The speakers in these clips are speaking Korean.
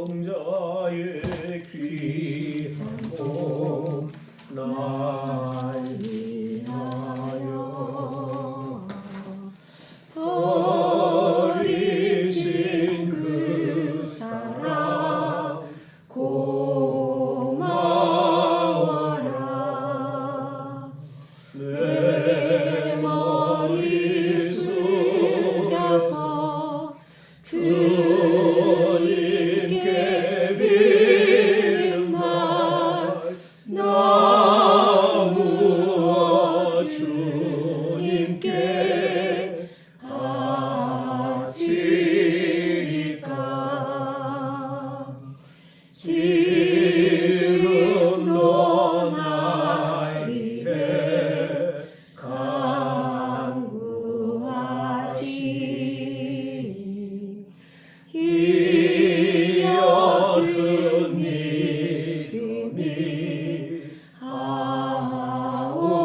성자의 귀한 몸 날 위하여 버리신 그 사랑 고마워라. 내 머리 숙여서 주님께 비는 말 나무어 주님께 하시리까. 지금도 날 위해 간구하신 이 어두운 믿음이 하옵나니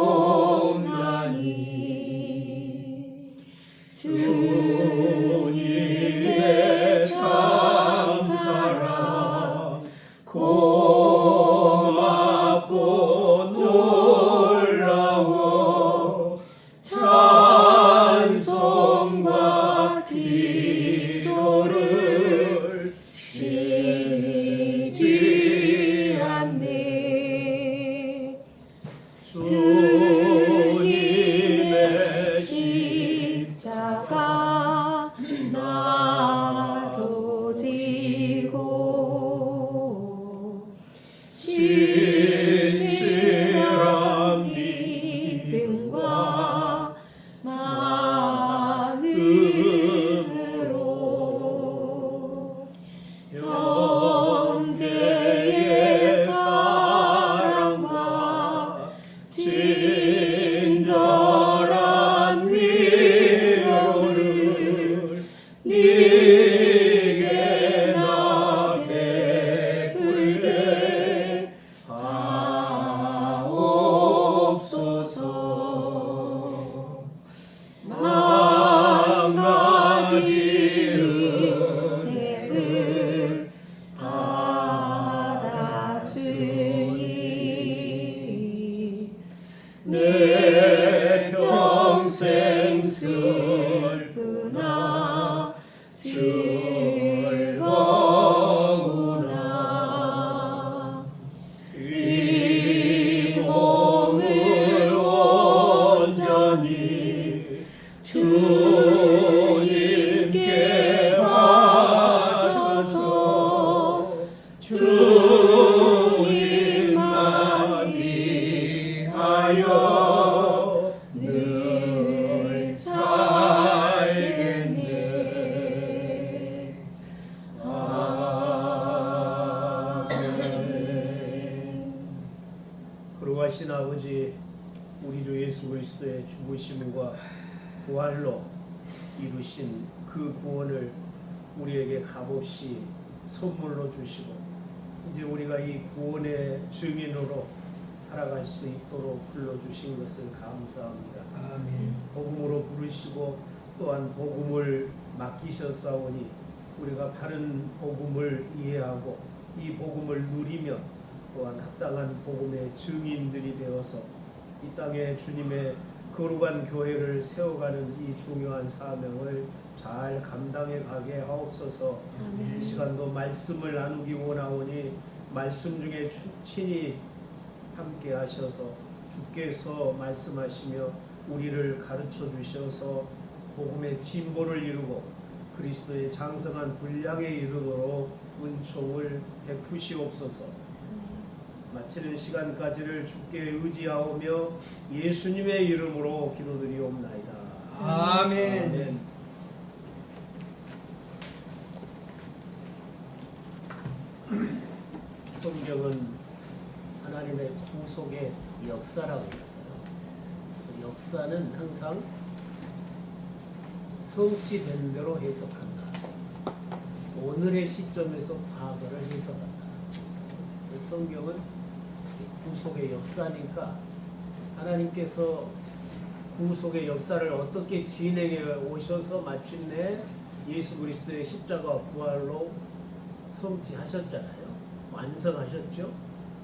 주님의 참 사랑 고맙고 놀라워 찬송과 기도를 쉬지 않네. 주님의 십자가 나도 지고 신실한 믿음과 마음으로 형제의 사랑과 친절한 위로를 네게 나 베풀게 하옵소서. 만 가지 은혜를 받았으니 내 평생 슬프나 즐거우나 이 몸을 온전히 주님께 바쳐서 주님만 위하여 늘 살겠네. 아멘. 거룩하신 아버지, 우리 주 예수 그리스도의 죽으심과 부활로 이루신 그 구원을 우리에게 값없이 선물로 주시고 이제 우리가 이 구원의 증인으로 살아갈 수 있도록 불러주신 것을 감사합니다. 아멘. 복음으로 부르시고 또한 복음을 맡기셨사오니 우리가 바른 복음을 이해하고 이 복음을 누리며 또한 합당한 복음의 증인들이 되어서 이 땅에 주님의 거룩한 교회를 세워가는 이 중요한 사명을 잘 감당해 가게 하옵소서. 아멘. 이 시간도 말씀을 나누기 원하오니 말씀 중에 친히 함께 하셔서 주께서 말씀하시며 우리를 가르쳐 주셔서 복음의 진보를 이루고 그리스도의 장성한 분량에 이르도록 은총을 베푸시옵소서. 마치는 시간까지를 주께 의지하오며 예수님의 이름으로 기도드리옵나이다. 아멘. 아멘. 성경은 하나님의 구속의 역사라고 했어요. 역사는 항상 성취된 대로 해석한다. 오늘의 시점에서 과거를 해석한다. 성경은 구속의 역사니까 하나님께서 구속의 역사를 어떻게 진행해 오셔서 마침내 예수 그리스도의 십자가 부활로 성취하셨잖아요. 완성하셨죠.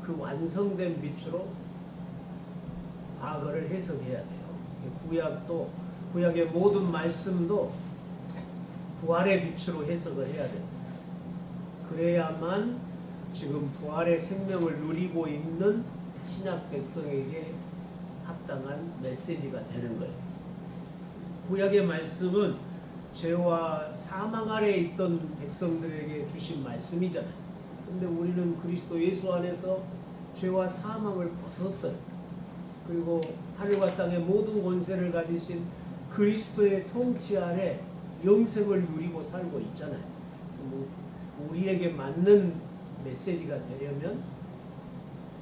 그 완성된 빛으로 과거를 해석해야 돼요. 구약의 모든 말씀도 부활의 빛으로 해석을 해야 됩니다. 그래야만 지금 부활의 생명을 누리고 있는 신약 백성에게 합당한 메시지가 되는 거예요. 구약의 말씀은 죄와 사망 아래에 있던 백성들에게 주신 말씀이잖아요. 근데 우리는 그리스도 예수 안에서 죄와 사망을 벗었어요. 그리고 하늘과 땅의 모든 권세를 가지신 그리스도의 통치 아래 영생을 누리고 살고 있잖아요. 우리에게 맞는 메시지가 되려면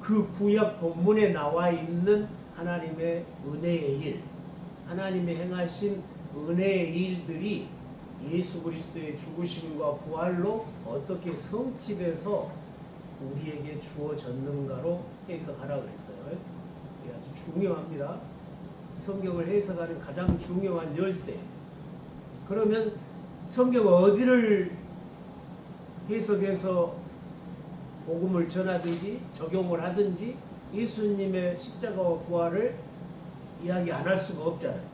그 구약 본문에 나와 있는 하나님의 은혜의 일, 하나님이 행하신 은혜의 일들이 예수 그리스도의 죽으심과 부활로 어떻게 성취돼서 우리에게 주어졌는가로 해석하라고 그랬어요. 이게 아주 중요합니다. 성경을 해석하는 가장 중요한 열쇠. 그러면 성경 어디를 해석해서 복음을 전하든지 적용을 하든지 예수님의 십자가와 부활을 이야기 안 할 수가 없잖아요.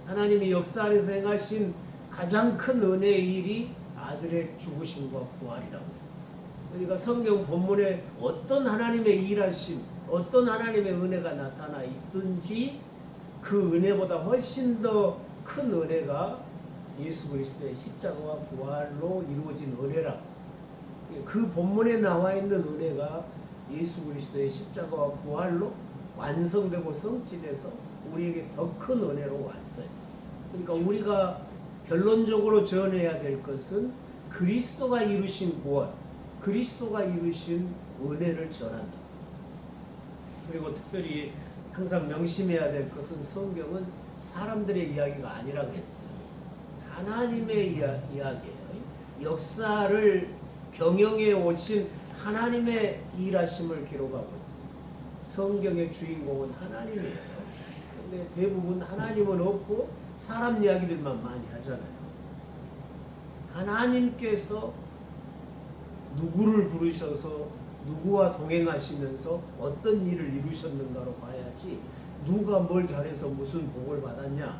하나님이 역사 안에서 행하신 가장 큰 은혜의 일이 아들의 죽으심과 부활이라고. 그러니까 성경 본문에 어떤 하나님의 일하심, 어떤 하나님의 은혜가 나타나 있든지 그 은혜보다 훨씬 더 큰 은혜가 예수 그리스도의 십자가와 부활로 이루어진 은혜라고. 그 본문에 나와 있는 은혜가 예수 그리스도의 십자가와 부활로 완성되고 성취돼서 우리에게 더 큰 은혜로 왔어요. 그러니까 우리가 결론적으로 전해야 될 것은 그리스도가 이루신 구원, 그리스도가 이루신 은혜를 전한다. 그리고 특별히 항상 명심해야 될 것은 성경은 사람들의 이야기가 아니라 그랬어요. 하나님의 이야기예요. 역사를 경영해 오신 하나님의 일하심을 기록하고 있어요. 성경의 주인공은 하나님이에요. 근데 대부분 하나님은 없고 사람 이야기들만 많이 하잖아요. 하나님께서 누구를 부르셔서 누구와 동행하시면서 어떤 일을 이루셨는가로 봐야지, 누가 뭘 잘해서 무슨 복을 받았냐,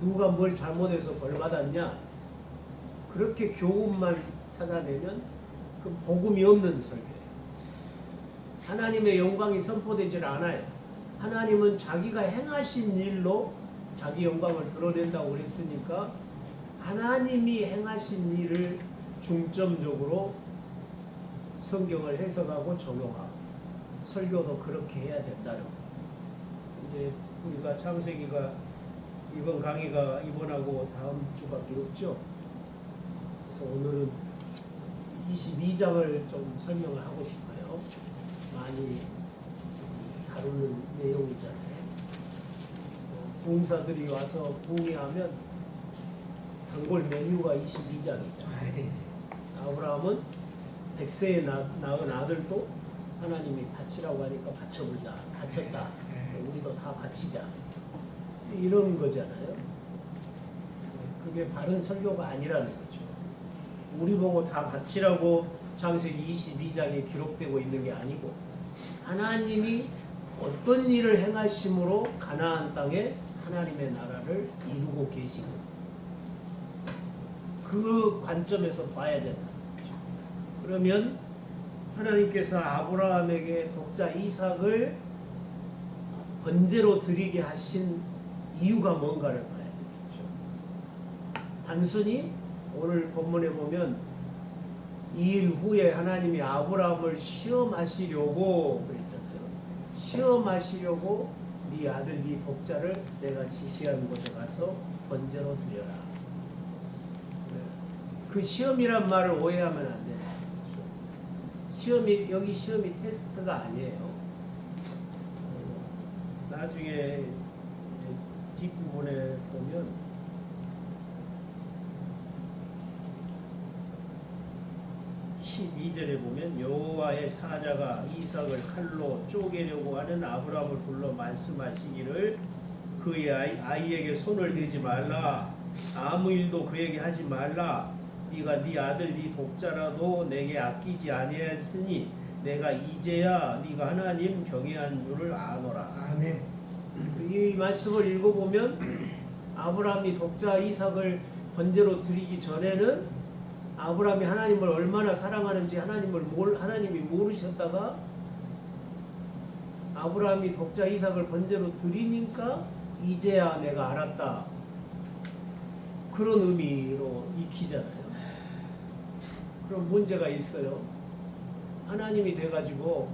누가 뭘 잘못해서 벌 받았냐, 그렇게 교훈만 찾아내면 그 복음이 없는 설교예요. 하나님의 영광이 선포되질 않아요. 하나님은 자기가 행하신 일로 자기 영광을 드러낸다고 그랬으니까 하나님이 행하신 일을 중점적으로 성경을 해석하고 적용하고, 설교도 그렇게 해야 된다는 거. 이제 우리가 창세기가 이번 강의가 이번하고 다음 주밖에 없죠. 그래서 오늘은 22장을 좀 설명을 하고 싶어요. 많이 다루는 내용이잖아요. 부흥사들이 와서 부흥하면 단골 메뉴가 22장이잖아요. 아브라함은 100세에 낳은 아들도 하나님이 바치라고 하니까 바쳤다. 우리도 다 바치자. 이런 거잖아요. 그게 바른 설교가 아니라는 거죠. 우리 보고 다 바치라고 창세기 22장에 기록되고 있는 게 아니고, 하나님이 어떤 일을 행하심으로 가나안 땅에 하나님의 나라를 이루고 계시고, 그 관점에서 봐야 된다. 그러면 하나님께서 아브라함에게 독자 이삭을 번제로 드리게 하신 이유가 뭔가를 봐야 되겠죠. 단순히 오늘 본문에 보면 2일 후에 하나님이 아브라함을 시험하시려고 그랬잖아요. 시험하시려고 네 아들 네 독자를 내가 지시한 곳에 가서 번제로 드려라. 그 시험이란 말을 오해하면 안 돼요. 여기 시험이 테스트가 아니에요. 나중에 뒷부분에 보면 (12절에) 보면 여호와의 사자가 이삭을 칼로 쪼개려고 하는 아브라함을 불러 말씀하시기를 그의 아이에게 손을 대지 말라, 아무 일도 그에게 하지 말라, 네가 네 아들 네 독자라도 내게 아끼지 아니하였으니 내가 이제야 네가 하나님 경외한 줄을 아노라. 아멘. 이 말씀을 읽어보면 아브라함이 독자 이삭을 번제로 드리기 전에는 아브라함이 하나님을 얼마나 사랑하는지 하나님이 모르셨다가 아브라함이 독자 이삭을 번제로 드리니까 이제야 내가 알았다. 그런 의미로 익히잖아요. 그럼 문제가 있어요. 하나님이 돼가지고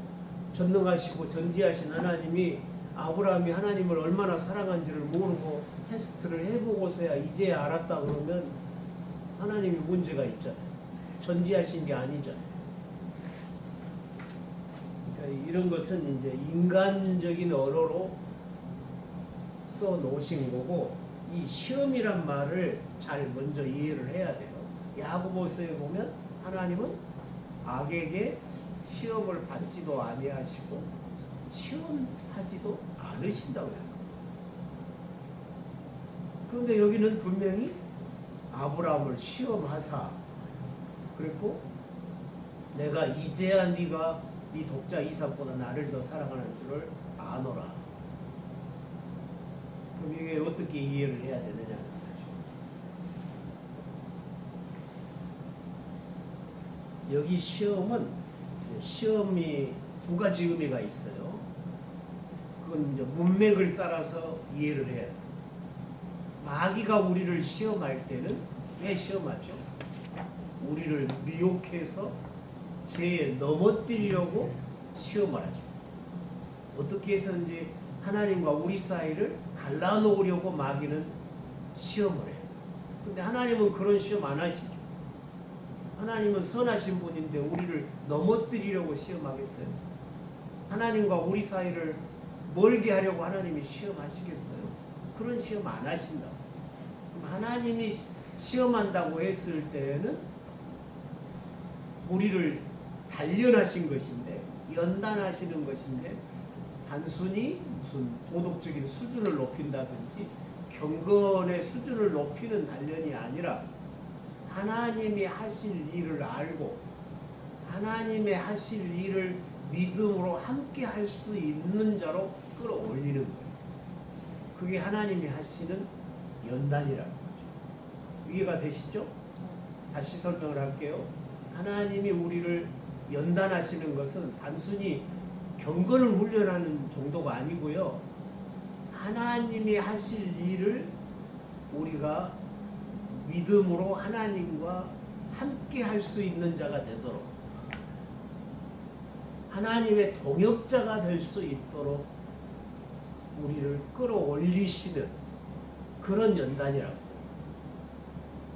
전능하시고 전지하신 하나님이 아브라함이 하나님을 얼마나 사랑한지를 모르고 테스트를 해보고서야 이제야 알았다 그러면 하나님이 문제가 있잖아요. 전지하신 게 아니잖아요. 그러니까 이런 것은 이제 인간적인 언어로 써 놓으신 거고, 이 시험이란 말을 잘 먼저 이해를 해야 돼요. 야고보서에 보면 하나님은 악에게 시험을 받지도 아니하시고 시험하지도 않으신다고 해요. 그런데 여기는 분명히 아브라함을 시험하사 그랬고, 내가 이제야 네가 네 독자 이삭보다 나를 더 사랑하는 줄을 아노라. 그럼 이게 어떻게 이해를 해야 되느냐는 거죠. 여기 시험이 두 가지 의미가 있어요. 그건 이제 문맥을 따라서 이해를 해야 돼요. 마귀가 우리를 시험할 때는 왜 시험하죠? 우리를 미혹해서 죄에 넘어뜨리려고 시험을 하죠. 어떻게 해서든지 하나님과 우리 사이를 갈라놓으려고 마귀는 시험을 해요. 근데 하나님은 그런 시험 안 하시죠. 하나님은 선하신 분인데 우리를 넘어뜨리려고 시험하겠어요? 하나님과 우리 사이를 멀게 하려고 하나님이 시험하시겠어요? 그런 시험 안 하신다고. 하나님이 시험한다고 했을 때는 우리를 단련하신 것인데, 연단하시는 것인데, 단순히 무슨 도덕적인 수준을 높인다든지 경건의 수준을 높이는 단련이 아니라 하나님이 하실 일을 알고 하나님의 하실 일을 믿음으로 함께 할 수 있는 자로 끌어올리는 거예요. 그게 하나님이 하시는 연단이라는 거죠. 이해가 되시죠? 다시 설명을 할게요. 하나님이 우리를 연단하시는 것은 단순히 경건을 훈련하는 정도가 아니고요. 하나님이 하실 일을 우리가 믿음으로 하나님과 함께 할 수 있는 자가 되도록, 하나님의 동역자가 될 수 있도록 우리를 끌어올리시는 그런 연단이라고.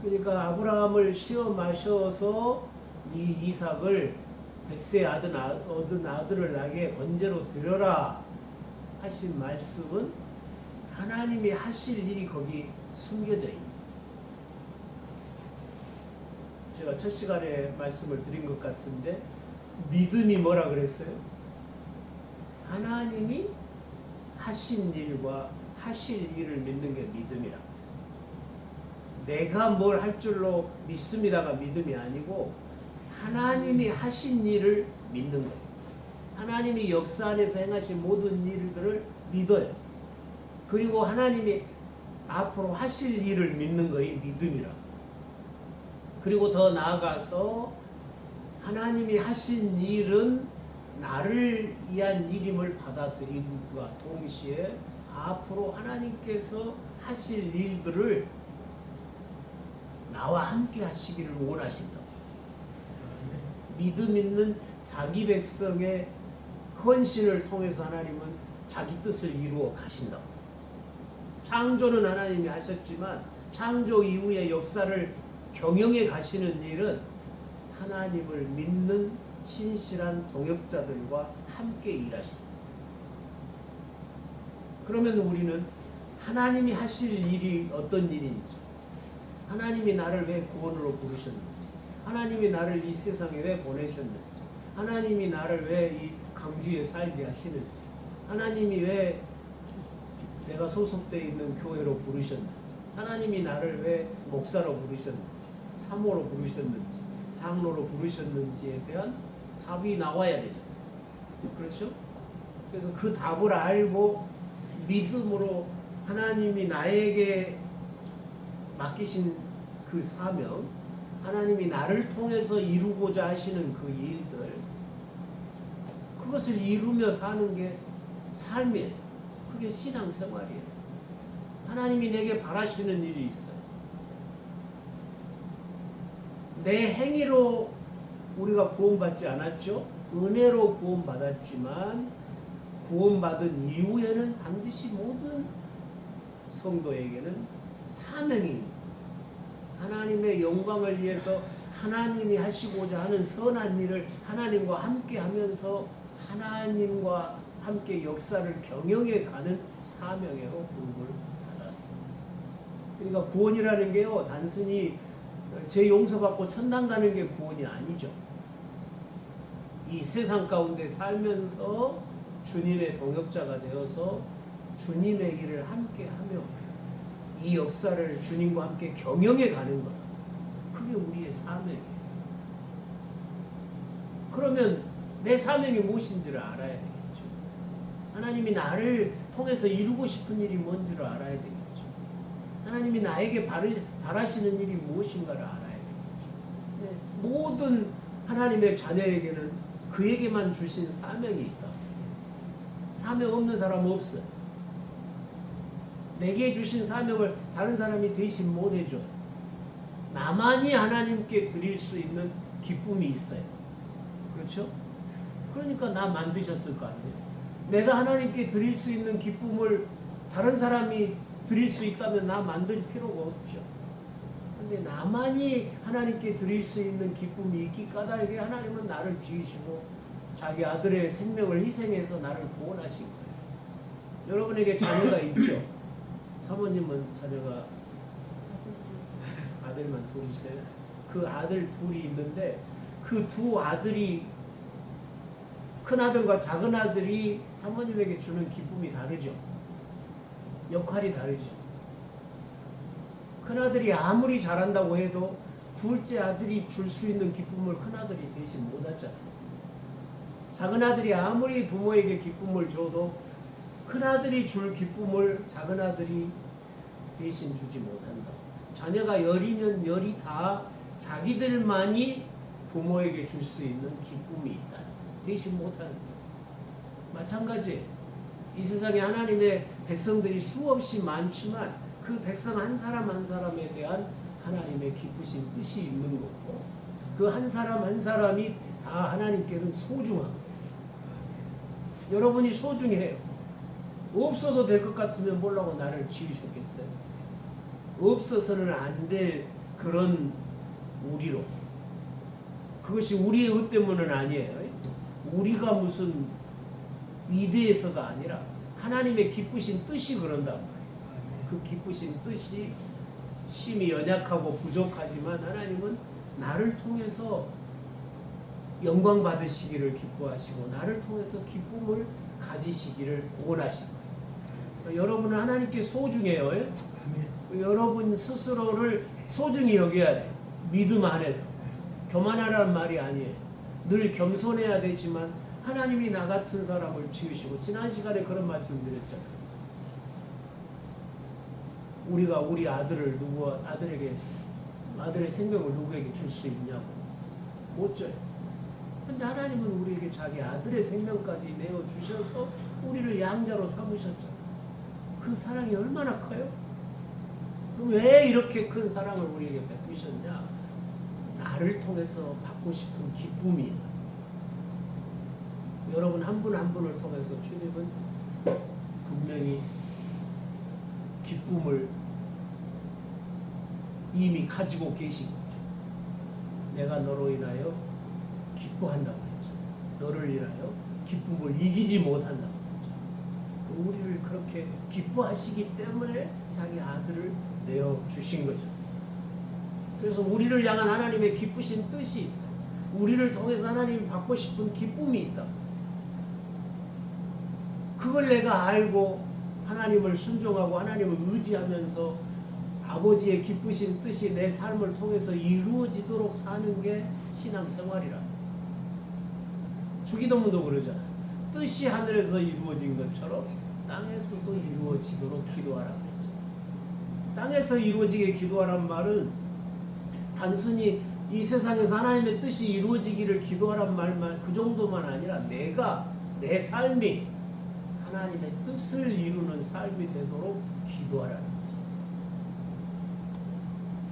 그러니까 아브라함을 시험하셔서 이 이삭을 백세 얻은 아들을 나게 번제로 드려라 하신 말씀은 하나님이 하실 일이 거기 숨겨져 있는. 제가 첫 시간에 말씀을 드린 것 같은데, 믿음이 뭐라 그랬어요? 하나님이 하신 일과 하실 일을 믿는 게 믿음이라고 했어요. 내가 뭘 할 줄로 믿습니다가 믿음이 아니고 하나님이 하신 일을 믿는 거예요. 하나님이 역사 안에서 행하신 모든 일들을 믿어요. 그리고 하나님이 앞으로 하실 일을 믿는 것이 믿음이라고. 그리고 더 나아가서 하나님이 하신 일은 나를 위한 일임을 받아들임과 동시에 앞으로 하나님께서 하실 일들을 나와 함께 하시기를 원하신다. 믿음 있는 자기 백성의 헌신을 통해서 하나님은 자기 뜻을 이루어 가신다. 창조는 하나님이 하셨지만 창조 이후의 역사를 경영해 가시는 일은 하나님을 믿는 신실한 동역자들과 함께 일하신다. 그러면 우리는 하나님이 하실 일이 어떤 일인지, 하나님이 나를 왜 구원으로 부르셨는지, 하나님이 나를 이 세상에 왜 보내셨는지, 하나님이 나를 왜 이 강주에 살게 하시는지, 하나님이 왜 내가 소속되어 있는 교회로 부르셨는지, 하나님이 나를 왜 목사로 부르셨는지, 사모로 부르셨는지 장로로 부르셨는지에 대한 답이 나와야 되죠. 그렇죠? 그래서 그 답을 알고 믿음으로 하나님이 나에게 맡기신 그 사명, 하나님이 나를 통해서 이루고자 하시는 그 일들, 그것을 이루며 사는 게 삶이에요. 그게 신앙생활이에요. 하나님이 내게 바라시는 일이 있어요. 내 행위로 우리가 구원받지 않았죠? 은혜로 구원받았지만 구원받은 이후에는 반드시 모든 성도에게는 사명이 하나님의 영광을 위해서 하나님이 하시고자 하는 선한 일을 하나님과 함께 하면서 하나님과 함께 역사를 경영해 가는 사명으로 부름을 받았습니다. 그러니까 구원이라는 게요, 단순히 죄 용서받고 천당 가는 게 구원이 아니죠. 이 세상 가운데 살면서 주님의 동역자가 되어서 주님의 일을 함께 하며 이 역사를 주님과 함께 경영해 가는 것. 그게 우리의 사명이에요. 그러면 내 사명이 무엇인지를 알아야 되겠죠. 하나님이 나를 통해서 이루고 싶은 일이 뭔지를 알아야 되겠죠. 하나님이 나에게 바라시는 일이 무엇인가를 알아야 되겠죠. 모든 하나님의 자녀에게는 그에게만 주신 사명이 있다. 사명 없는 사람은 없어요. 내게 주신 사명을 다른 사람이 대신 못 해줘요. 나만이 하나님께 드릴 수 있는 기쁨이 있어요. 그렇죠? 그러니까 나 만드셨을 거 아니에요. 내가 하나님께 드릴 수 있는 기쁨을 다른 사람이 드릴 수 있다면 나 만들 필요가 없죠. 근데 나만이 하나님께 드릴 수 있는 기쁨이 있기 까닭에 하나님은 나를 지으시고 자기 아들의 생명을 희생해서 나를 구원하신 거예요. 여러분에게 자녀가 있죠? 사모님은 자녀가 아들만 둘이세요? 그 아들 둘이 있는데 그 두 아들이, 큰 아들과 작은 아들이 사모님에게 주는 기쁨이 다르죠. 역할이 다르죠. 큰 아들이 아무리 잘한다고 해도 둘째 아들이 줄 수 있는 기쁨을 큰 아들이 대신 못 하잖아요. 작은 아들이 아무리 부모에게 기쁨을 줘도 큰 아들이 줄 기쁨을 작은 아들이 대신 주지 못한다. 자녀가 열이면 열이 다 자기들만이 부모에게 줄 수 있는 기쁨이 있다. 대신 못하는 거예요. 마찬가지예요. 이 세상에 하나님의 백성들이 수없이 많지만 그 백성 한 사람 한 사람에 대한 하나님의 기쁘신 뜻이 있는 거고 그 한 사람 한 사람이 다 하나님께는 소중합니다. 여러분이 소중해요. 없어도 될 것 같으면 뭐라고 나를 지으셨겠어요? 없어서는 안 될 그런 우리로. 그것이 우리의 의 때문은 아니에요. 우리가 무슨 위대해서가 아니라 하나님의 기쁘신 뜻이 그런단 말이에요. 그 기쁘신 뜻이 심히 연약하고 부족하지만 하나님은 나를 통해서 영광 받으시기를 기뻐하시고 나를 통해서 기쁨을 가지시기를 원하시고 여러분은 하나님께 소중해요. 여러분 스스로를 소중히 여겨야 돼요. 믿음 안에서. 교만하라는 말이 아니에요. 늘 겸손해야 되지만 하나님이 나 같은 사람을 지으시고 지난 시간에 그런 말씀 드렸잖아요. 우리가 우리 아들을 아들의 생명을 누구에게 줄 수 있냐고 못 줘요. 근데 하나님은 우리에게 자기 아들의 생명까지 내어 주셔서 우리를 양자로 삼으셨잖아요. 그 사랑이 얼마나 커요? 그럼 왜 이렇게 큰 사랑을 우리에게 베푸셨냐? 나를 통해서 받고 싶은 기쁨이 있다. 여러분 한 분 한 분을 통해서 주님은 분명히 기쁨을 이미 가지고 계신 거죠. 내가 너로 인하여 기뻐한다고 했죠. 너를 인하여 기쁨을 이기지 못한다고 했죠. 우리를 그렇게 기뻐하시기 때문에 자기 아들을 내어주신 거죠. 그래서 우리를 향한 하나님의 기쁘신 뜻이 있어요. 우리를 통해서 하나님이 받고 싶은 기쁨이 있다. 그걸 내가 알고 하나님을 순종하고 하나님을 의지하면서 아버지의 기쁘신 뜻이 내 삶을 통해서 이루어지도록 사는 게 신앙생활이라. 주기도문도 그러잖아요. 뜻이 하늘에서 이루어진 것처럼 땅에서도 이루어지도록 기도하라 그랬죠. 땅에서 이루어지게 기도하란 말은 단순히 이 세상에서 하나님의 뜻이 이루어지기를 기도하란 말만 그 정도만 아니라 내가 내 삶이 하나님의 뜻을 이루는 삶이 되도록 기도하라는 거죠.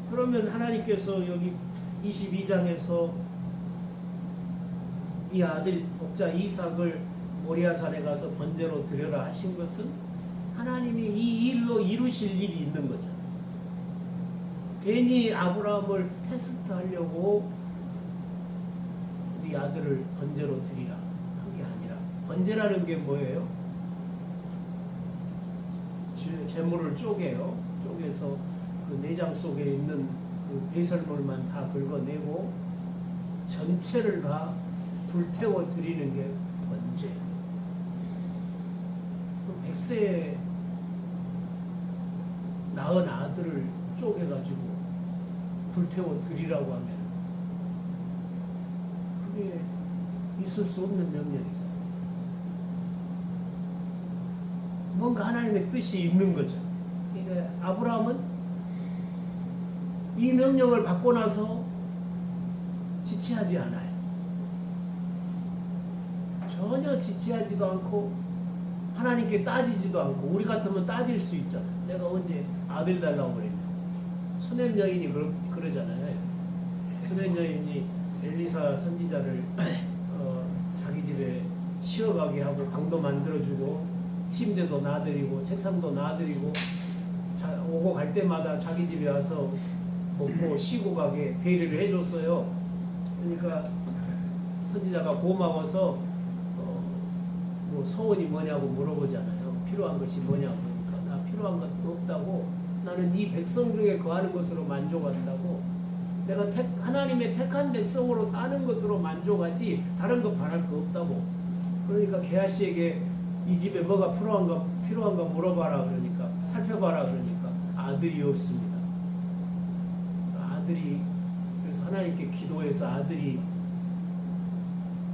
그러면 하나님께서 여기 22장에서 이 아들 목자 이삭을 모리아산에 가서 번제로 드려라 하신 것은 하나님이 이 일로 이루실 일이 있는 거죠. 괜히 아브라함을 테스트하려고 우리 아들을 번제로 드리라 한 게 아니라, 번제라는 게 뭐예요? 재물을 쪼개서 그 내장 속에 있는 그 배설물만 다 긁어내고 전체를 다 불태워 드리는 게 번제. 그 100세에 낳은 아들을 쪼개가지고 불태워 드리라고 하면 그게 있을 수 없는 명령이죠. 뭔가 하나님의 뜻이 있는 거죠. 그러니까 아브라함은 이 명령을 받고 나서 지체하지 않아요. 전혀 지체하지도 않고 하나님께 따지지도 않고. 우리 같으면 따질 수 있잖아요. 내가 언제 아들 달라고 그랬냐. 수넴 여인이 그러잖아요. 수넴 여인이 엘리사 선지자를 자기 집에 쉬어가게 하고 방도 만들어주고 침대도 놔드리고 책상도 놔드리고 오고 갈 때마다 자기 집에 와서 먹고 쉬고 가게 배려를 해줬어요. 그러니까 선지자가 고마워서 뭐 소원이 뭐냐고 물어보잖아요. 필요한 것이 뭐냐고. 그러니까 나 필요한 것 없다고. 나는 이 백성 중에 거하는 것으로 만족한다고. 내가 하나님의 택한 백성으로 사는 것으로 만족하지 다른 거 바랄 거 없다고. 그러니까 게하시에게 이 집에 뭐가 필요한가 물어봐라 그러니까, 살펴봐라 그러니까 아들이 없습니다. 아들이, 그래서 하나님께 기도해서 아들이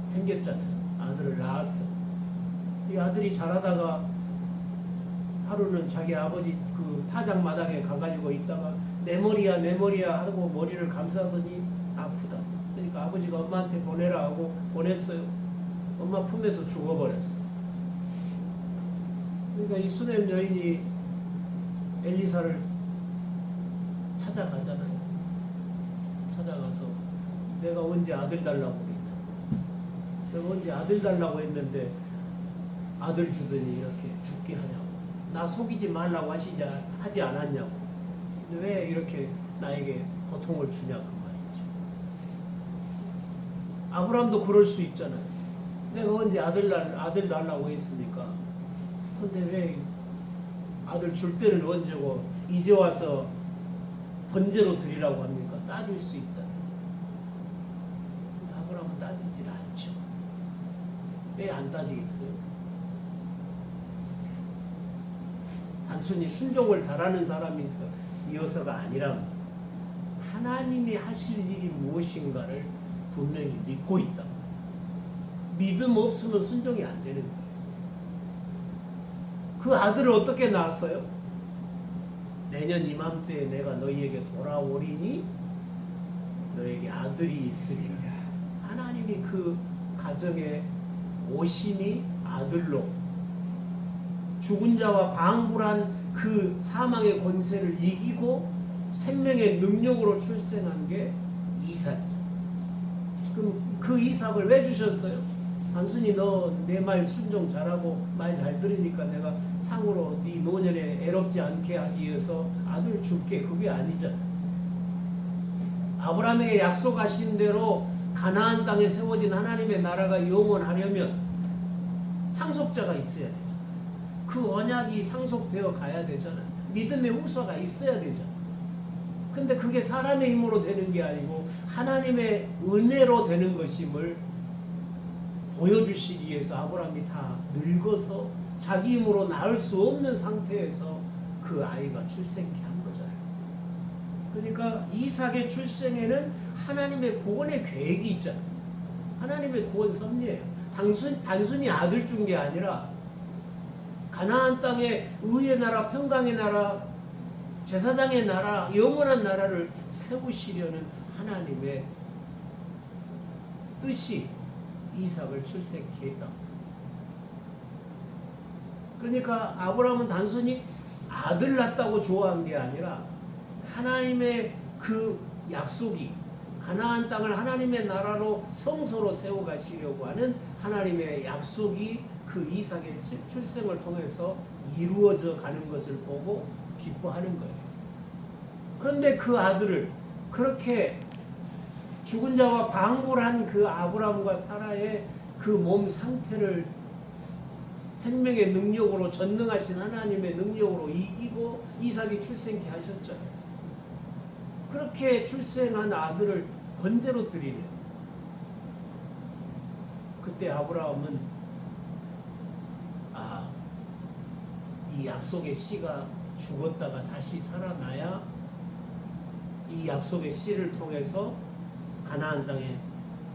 생겼잖아요. 아들을 낳았어. 이 아들이 자라다가 하루는 자기 아버지 그 타작 마당에 가가지고 있다가 내 머리야 하고 머리를 감싸더니 아프다. 그러니까 아버지가 엄마한테 보내라 하고 보냈어요. 엄마 품에서 죽어버렸어. 그러니까 이 수넴 여인이 엘리사를 찾아가잖아요. 찾아가서 내가 언제 아들 달라고 그랬냐. 내가 언제 아들 달라고 했는데 아들 주더니 이렇게 죽게 하냐고. 나 속이지 말라고 하지 않았냐고. 근데 왜 이렇게 나에게 고통을 주냐 그 말이죠. 아브라함도 그럴 수 있잖아요. 내가 언제 아들 달라고 했습니까? 근데 왜 아들 줄 때는 언제고 이제 와서 번제로 드리라고 합니까? 따질 수 있잖아요. 아브라함은 따지질 않죠. 왜 안 따지겠어요? 단순히 순종을 잘하는 사람이 이어서가 아니라 하나님이 하실 일이 무엇인가를 분명히 믿고 있다. 믿음 없으면 순종이 안 되는 거예요. 그 아들을 어떻게 낳았어요? 내년 이맘때에 내가 너희에게 돌아오리니 너에게 아들이 있으리라. 하나님이 그 가정에 오심이 아들로, 죽은 자와 방불한 그 사망의 권세를 이기고 생명의 능력으로 출생한 게 이삭이죠. 그럼 그 이삭을 왜 주셨어요? 단순히 너 내 말 순종 잘하고 말 잘 들으니까 내가 상으로 네 노년에 애롭지 않게 하기 위해서 아들 줄게, 그게 아니잖아. 아브라함에게 약속하신 대로 가나안 땅에 세워진 하나님의 나라가 영원하려면 상속자가 있어야 되죠. 그 언약이 상속되어 가야 되잖아요. 믿음의 후사가 있어야 되잖아요. 근데 그게 사람의 힘으로 되는 게 아니고 하나님의 은혜로 되는 것임을 보여주시기 위해서 아브라함이 다 늙어서 자기 힘으로 낳을 수 없는 상태에서 그 아이가 출생케 한 거잖아요. 그러니까 이삭의 출생에는 하나님의 구원의 계획이 있잖아요. 하나님의 구원 섭리예요. 단순히 아들 준 게 아니라 가나안 땅에 의의 나라, 평강의 나라, 제사장의 나라, 영원한 나라를 세우시려는 하나님의 뜻이 이삭을 출생케 했다. 그러니까 아브라함은 단순히 아들 낳았다고 좋아한 게 아니라 하나님의 그 약속이 가나안 땅을 하나님의 나라로 성소로 세워가시려고 하는 하나님의 약속이 그 이삭의 출생을 통해서 이루어져 가는 것을 보고 기뻐하는 거예요. 그런데 그 아들을 그렇게 죽은 자와 방불한 그 아브라함과 사라의 그 몸 상태를 생명의 능력으로 전능하신 하나님의 능력으로 이기고 이삭이 출생케 하셨잖아요. 그렇게 출생한 아들을 번제로 드리는 그때 아브라함은 이 약속의 씨가 죽었다가 다시 살아나야 이 약속의 씨를 통해서 가나안 땅에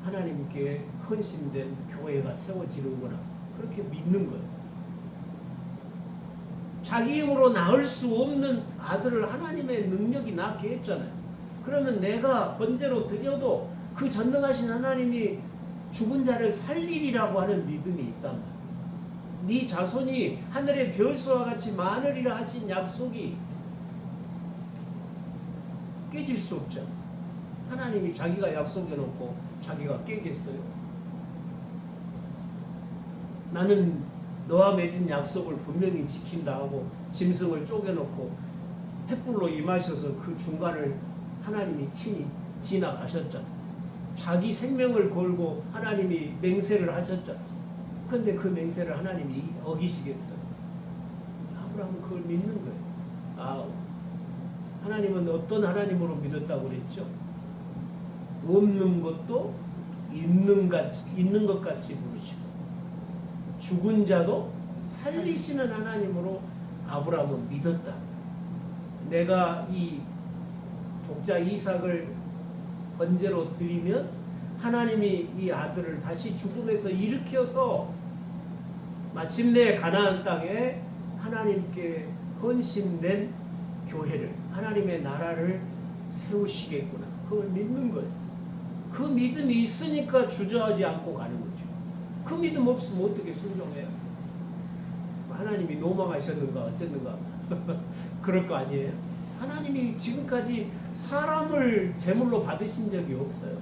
하나님께 헌신된 교회가 세워지는구나 그렇게 믿는 거예요. 자기 힘으로 낳을 수 없는 아들을 하나님의 능력이 낳게 했잖아요. 그러면 내가 번제로 드려도 그 전능하신 하나님이 죽은 자를 살리리라고 하는 믿음이 있단 말이에요. 네 자손이 하늘의 별수와 같이 많으리라 하신 약속이 깨질 수 없잖아. 하나님이 자기가 약속해놓고 자기가 깨겠어요? 나는 너와 맺은 약속을 분명히 지킨다 하고 짐승을 쪼개놓고 횃불로 임하셔서 그 중간을 하나님이 친히 지나가셨잖아. 자기 생명을 걸고 하나님이 맹세를 하셨잖아. 그런데 그 맹세를 하나님이 어기시겠어요? 아브라함은 그걸 믿는 거예요. 하나님은 어떤 하나님으로 믿었다고 그랬죠? 없는 것도 있는 것 같이 부르시고 죽은 자도 살리시는 하나님으로 아브라함은 믿었다. 내가 이 독자 이삭을 번제로 드리면 하나님이 이 아들을 다시 죽음에서 일으켜서 마침내 가나안 땅에 하나님께 헌신된 교회를 하나님의 나라를 세우시겠구나. 그걸 믿는 거예요. 그 믿음이 있으니까 주저하지 않고 가는 거죠. 그 믿음 없으면 어떻게 순종해요? 하나님이 노망하셨는가 어쨌는가 그럴 거 아니에요? 하나님이 지금까지 사람을 제물로 받으신 적이 없어요.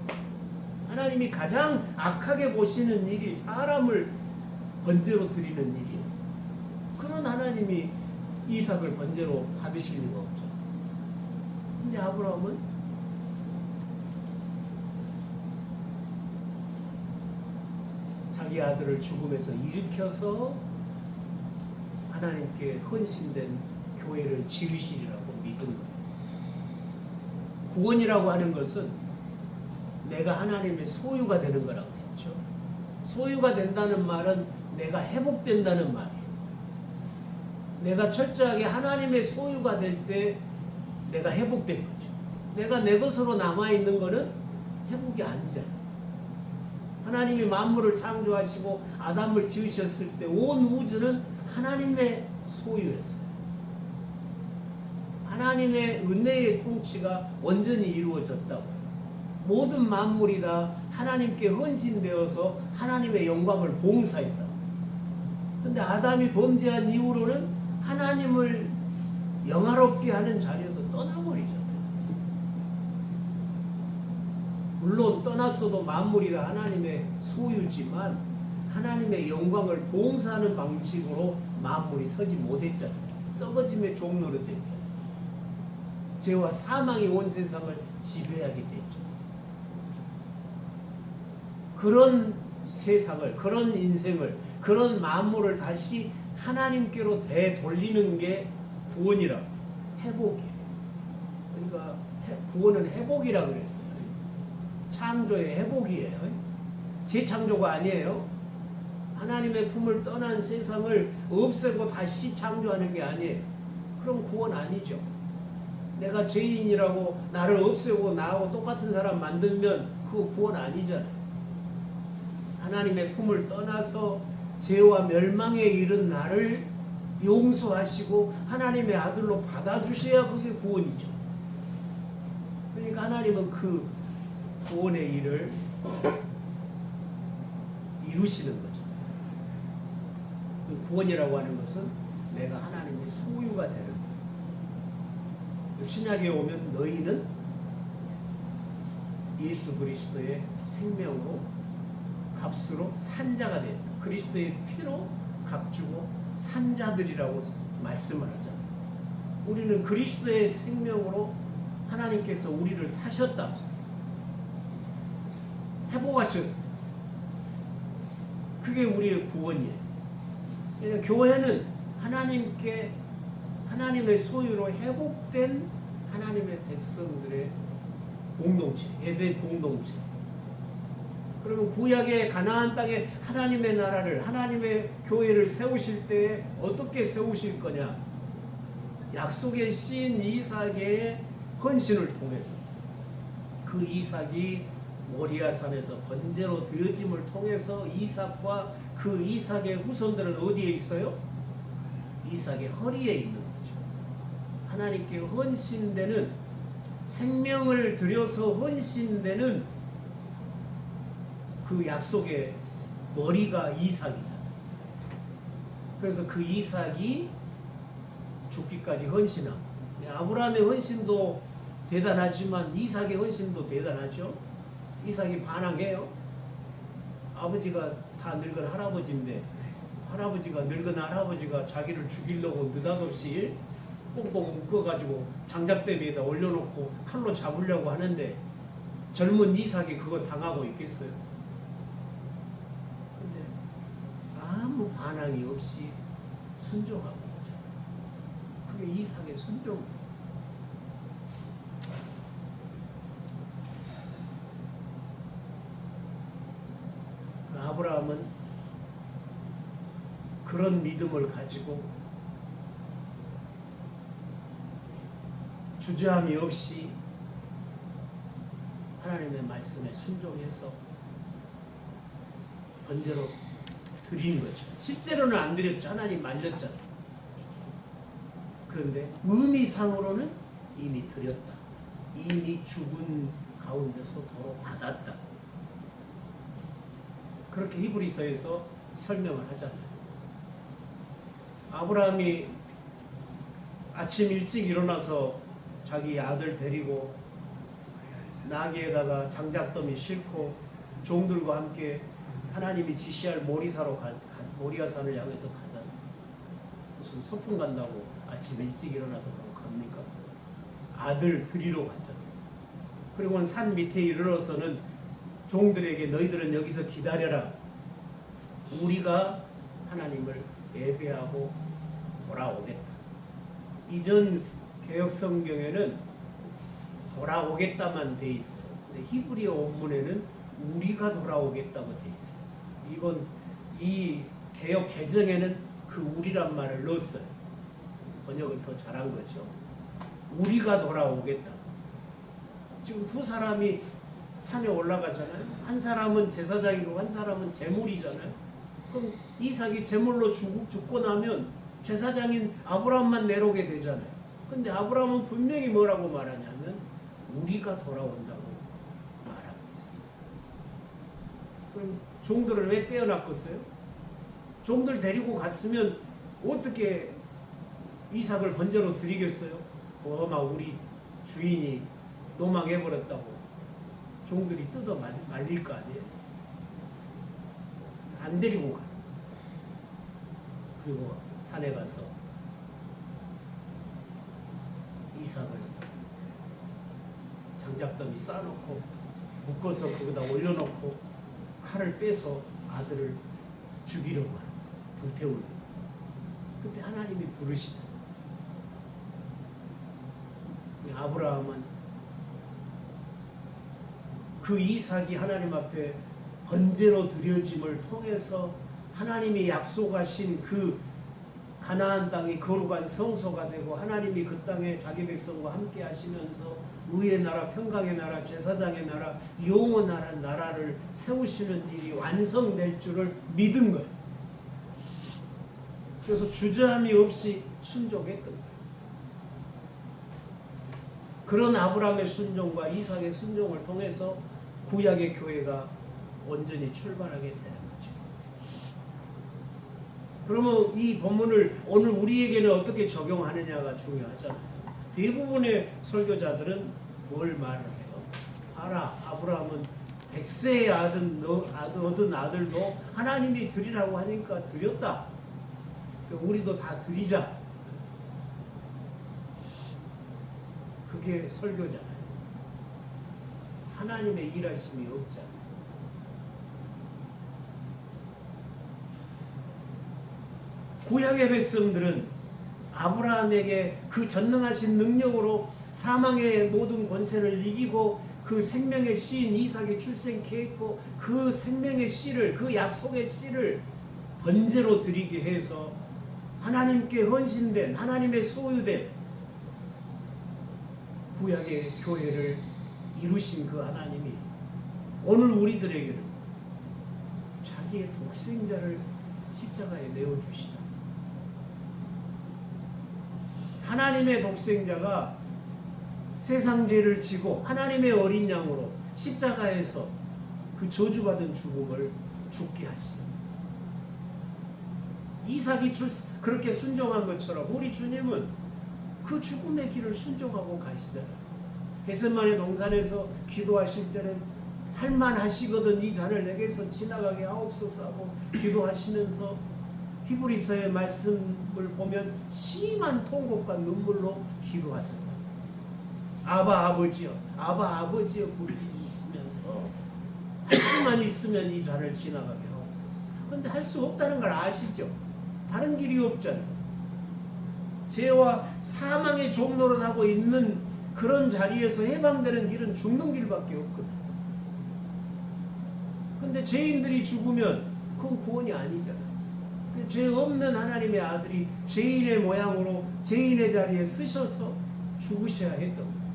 하나님이 가장 악하게 보시는 일이 사람을 번제로 드리는 일이에요. 그런 하나님이 이삭을 번제로 받으실 리가 없죠. 근데 아브라함은 자기 아들을 죽음에서 일으켜서 하나님께 헌신된 교회를 지으시리라고 믿은 거예요. 구원이라고 하는 것은 내가 하나님의 소유가 되는 거라고 했죠. 소유가 된다는 말은 내가 회복된다는 말이에요. 내가 철저하게 하나님의 소유가 될 때 내가 회복된 거죠. 내가 내 것으로 남아있는 거는 회복이 아니잖아요. 하나님이 만물을 창조하시고 아담을 지으셨을 때 온 우주는 하나님의 소유였어요. 하나님의 은혜의 통치가 완전히 이루어졌다고. 모든 만물이 다 하나님께 헌신되어서 하나님의 영광을 봉사했다. 그런데 아담이 범죄한 이후로는 하나님을 영화롭게 하는 자리에서 떠나버리잖아요. 물론 떠났어도 만물이 다 하나님의 소유지만 하나님의 영광을 봉사하는 방식으로 만물이 서지 못했잖아요. 썩어짐의 종로로 됐잖아요. 죄와 사망이 온 세상을 지배하게 됐죠. 그런 세상을, 그런 인생을, 그런 만물을 다시 하나님께로 되돌리는 게 구원이라, 회복이에요. 그러니까 구원은 회복이라 그랬어요. 창조의 회복이에요. 재창조가 아니에요. 하나님의 품을 떠난 세상을 없애고 다시 창조하는 게 아니에요. 그럼 구원 아니죠. 내가 죄인이라고 나를 없애고 나하고 똑같은 사람 만들면 그거 구원 아니잖아요. 하나님의 품을 떠나서 죄와 멸망에 이른 나를 용서하시고 하나님의 아들로 받아주셔야 그게 구원이죠. 그러니까 하나님은 그 구원의 일을 이루시는 거죠. 그 구원이라고 하는 것은 내가 하나님의 소유가 되는 거예요. 신약에 오면 너희는 예수 그리스도의 생명으로 값으로 산 자가 되었다. 그리스도의 피로 값주고 산 자들이라고 말씀을 하잖아요. 우리는 그리스도의 생명으로 하나님께서 우리를 사셨다. 회복하셨어요. 그게 우리의 구원이에요. 그러니까 교회는 하나님의 소유로 회복된 하나님의 백성들의 공동체, 예배 공동체. 그러면 구약의 가나안 땅에 하나님의 나라를, 하나님의 교회를 세우실 때 어떻게 세우실 거냐? 약속의 신 이삭의 헌신을 통해서 그 이삭이 모리아산에서 번제로 드려짐을 통해서 이삭과 그 이삭의 후손들은 어디에 있어요? 이삭의 허리에 있는 거죠. 하나님께 헌신되는, 생명을 들여서 헌신되는 그 약속의 머리가 이삭이잖아요. 그래서 그 이삭이 죽기까지 헌신하고, 아브라함의 헌신도 대단하지만 이삭의 헌신도 대단하죠. 이삭이 반항해요. 아버지가 다 늙은 할아버지인데 할아버지가, 늙은 할아버지가 자기를 죽이려고 느닷없이 꽁꽁 묶어가지고 장작대비에다 올려놓고 칼로 잡으려고 하는데 젊은 이삭이 그거 당하고 있겠어요? 근데 아무 반항이 없이 순종하고 있죠. 그게 이삭의 순종. 아브라함은 그런 믿음을 가지고 주저함이 없이 하나님의 말씀에 순종해서 번제로 드린 거죠. 실제로는 안 드렸죠. 하나님 말렸잖아. 그런데 의미상으로는 이미 드렸다. 이미 죽은 가운데서 도로 받았다. 그렇게 히브리서에서 설명을 하잖아요. 아브라함이 아침 일찍 일어나서 자기 아들 데리고 나귀에다가 장작더미 싣고 종들과 함께 하나님이 지시할 모리아산을 향해서 가잖아요. 무슨 소풍 간다고 아침 일찍 일어나서 갑니까? 아들 드리러 가잖아요. 그리고 산 밑에 이르러서는 종들에게 너희들은 여기서 기다려라. 우리가 하나님을 예배하고 돌아오겠다. 이전 개혁 성경에는 돌아오겠다만 돼 있어요. 근데 히브리어 원문에는 우리가 돌아오겠다고 돼 있어요. 이번 이 개혁 개정에는 그 우리란 말을 넣었어요. 번역을 더 잘한 거죠. 우리가 돌아오겠다. 지금 두 사람이 산에 올라가잖아요. 한 사람은 제사장이고 한 사람은 제물이잖아요. 그럼 이삭이 제물로 죽고 나면 제사장인 아브라함만 내려오게 되잖아요. 근데 아브라함은 분명히 뭐라고 말하냐면 우리가 돌아온다고 말하고 있어요. 그럼 종들을 왜 떼어놨겠어요? 종들 데리고 갔으면 어떻게 이삭을 번제로 드리겠어요? 막 우리 주인이 노망해버렸다고 종들이 뜯어 말릴 거 아니에요? 안 데리고 가. 그리고 산에 가서 이삭을 장작더미 싸놓고 묶어서 거기다 올려놓고 칼을 빼서 아들을 죽이려고 하는, 불태우는. 그때 하나님이 부르시잖아요. 아브라함은 그 이삭이 하나님 앞에 번제로 드려짐을 통해서 하나님이 약속하신 그 가나안 땅이 거룩한 성소가 되고 하나님이 그 땅에 자기 백성과 함께 하시면서 의의 나라, 평강의 나라, 제사장의 나라, 영원한 나라를 세우시는 일이 완성될 줄을 믿은 거예요. 그래서 주저함이 없이 순종했던 거예요. 그런 아브라함의 순종과 이삭의 순종을 통해서 구약의 교회가 온전히 출발하게 되는 거죠. 그러면 이 본문을 오늘 우리에게는 어떻게 적용하느냐가 중요하잖아요. 대부분의 설교자들은 뭘 말을 해요? 알아, 아브라함은 100세에 얻은 아들도 하나님이 드리라고 하니까 드렸다. 우리도 다 드리자. 그게 설교잖아요. 하나님의 일하심이 없잖아요. 구약의 백성들은 아브라함에게 그 전능하신 능력으로 사망의 모든 권세를 이기고 그 생명의 씨인 이삭이 출생케 했고 그 생명의 씨를, 그 약속의 씨를 번제로 드리게 해서 하나님께 헌신된, 하나님의 소유된 구약의 교회를 이루신 그 하나님이 오늘 우리들에게는 자기의 독생자를 십자가에 내어주시다. 하나님의 독생자가 세상 죄를 지고 하나님의 어린 양으로 십자가에서 그 저주받은 죽음을 죽게 하시다. 이삭이 그렇게 순종한 것처럼 우리 주님은 그 죽음의 길을 순종하고 가시잖아요. 겟세마네 동산에서 기도하실 때는 할만하시거든 이 잔을 내게서 지나가게 하옵소서 하고 기도하시면서 히브리서의 말씀을 보면 심한 통곡과 눈물로 기도하셨다. 아바 아버지여, 아바 아버지여 부르짖으시면서 할 수만 있으면 이 잔을 지나가게 하옵소서. 그런데 할 수 없다는 걸 아시죠? 다른 길이 없잖아요. 죄와 사망의 종노릇하고 있는 그런 자리에서 해방되는 길은 죽는 길밖에 없거든. 근데 죄인들이 죽으면 그건 구원이 아니잖아. 죄 없는 하나님의 아들이 죄인의 모양으로 죄인의 자리에 쓰셔서 죽으셔야 했던 거예요.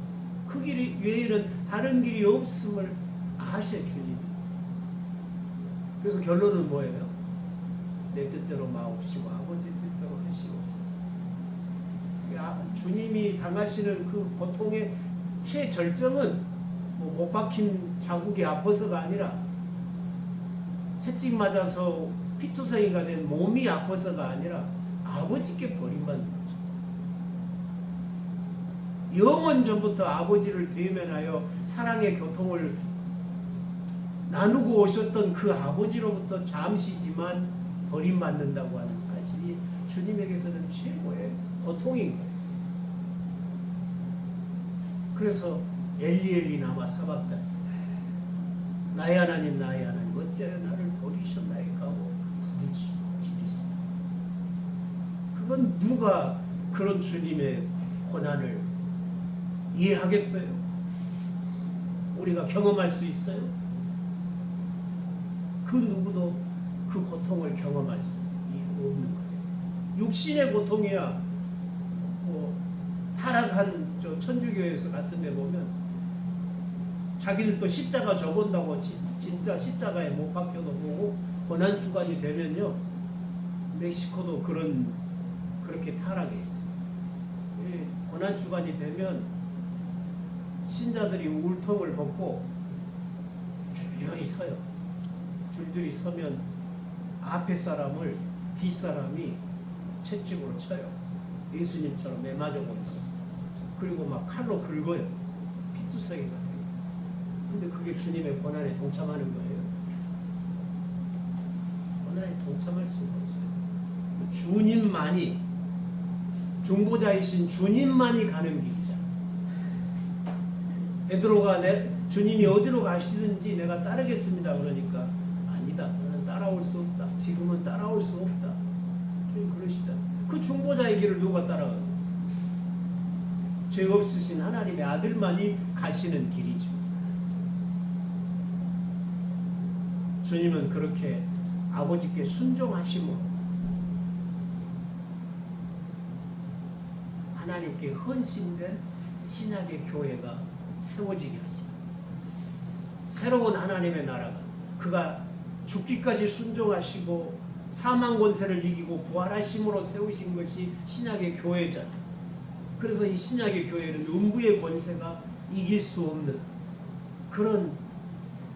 그 길 외에는 다른 길이 없음을 아셔 주님. 그래서 결론은 뭐예요? 내 뜻대로 마옵시고 아버지 뜻대로 하시옵소서. 주님이 당하시는 그 고통의 최절정은 못 박힌 자국이 아파서가 아니라 채찍 맞아서 피투성이가 된 몸이 아파서가 아니라 아버지께 버림받는 거죠. 영원 전부터 아버지를 대면하여 사랑의 교통을 나누고 오셨던 그 아버지로부터 잠시지만 버림받는다고 하는 사실이 주님에게서는 최고의 고통인 거예요. 그래서 엘리 나마 사박단 나의 하나님 나의 하나님 어찌하여 나를 버리셨나이까 하고 부르짖으시다. 그건 누가 그런 주님의 고난을 이해하겠어요? 우리가 경험할 수 있어요? 그 누구도 그 고통을 경험할 수 없는 거예요. 육신의 고통이야 타락한 저 천주교에서 같은 데 보면 자기들도 십자가 져본다고 진짜 십자가에 못 박혀도 보고 고난 주간이 되면요 멕시코도 그렇게 타락해 있어요. 고난 주간이 되면 신자들이 울통을 벗고 줄줄이 서요. 줄줄이 서면 앞에 사람을 뒷사람이 채찍으로 쳐요. 예수님처럼 매맞아 본다고. 그리고 막 칼로 긁어요. 피투성이가 돼요. 근데 그게 주님의 고난에 동참하는 거예요. 고난에 동참할 수가 없어요. 주님만이 중보자이신 주님만이 가는 길이잖아. 베드로가 주님이 어디로 가시든지 내가 따르겠습니다. 그러니까 아니다. 너는 따라올 수 없다. 지금은 따라올 수 없다. 주님 그러시다. 그 중보자의 길을 누가 따라가겠어요? 죄 없으신 하나님의 아들만이 가시는 길이죠. 주님은 그렇게 아버지께 순종하심으로 하나님께 헌신된 신약의 교회가 세워지게 하시고 새로운 하나님의 나라가 그가 죽기까지 순종하시고 사망 권세를 이기고 부활하심으로 세우신 것이 신약의 교회잖아요. 그래서 이 신약의 교회는 음부의 권세가 이길 수 없는 그런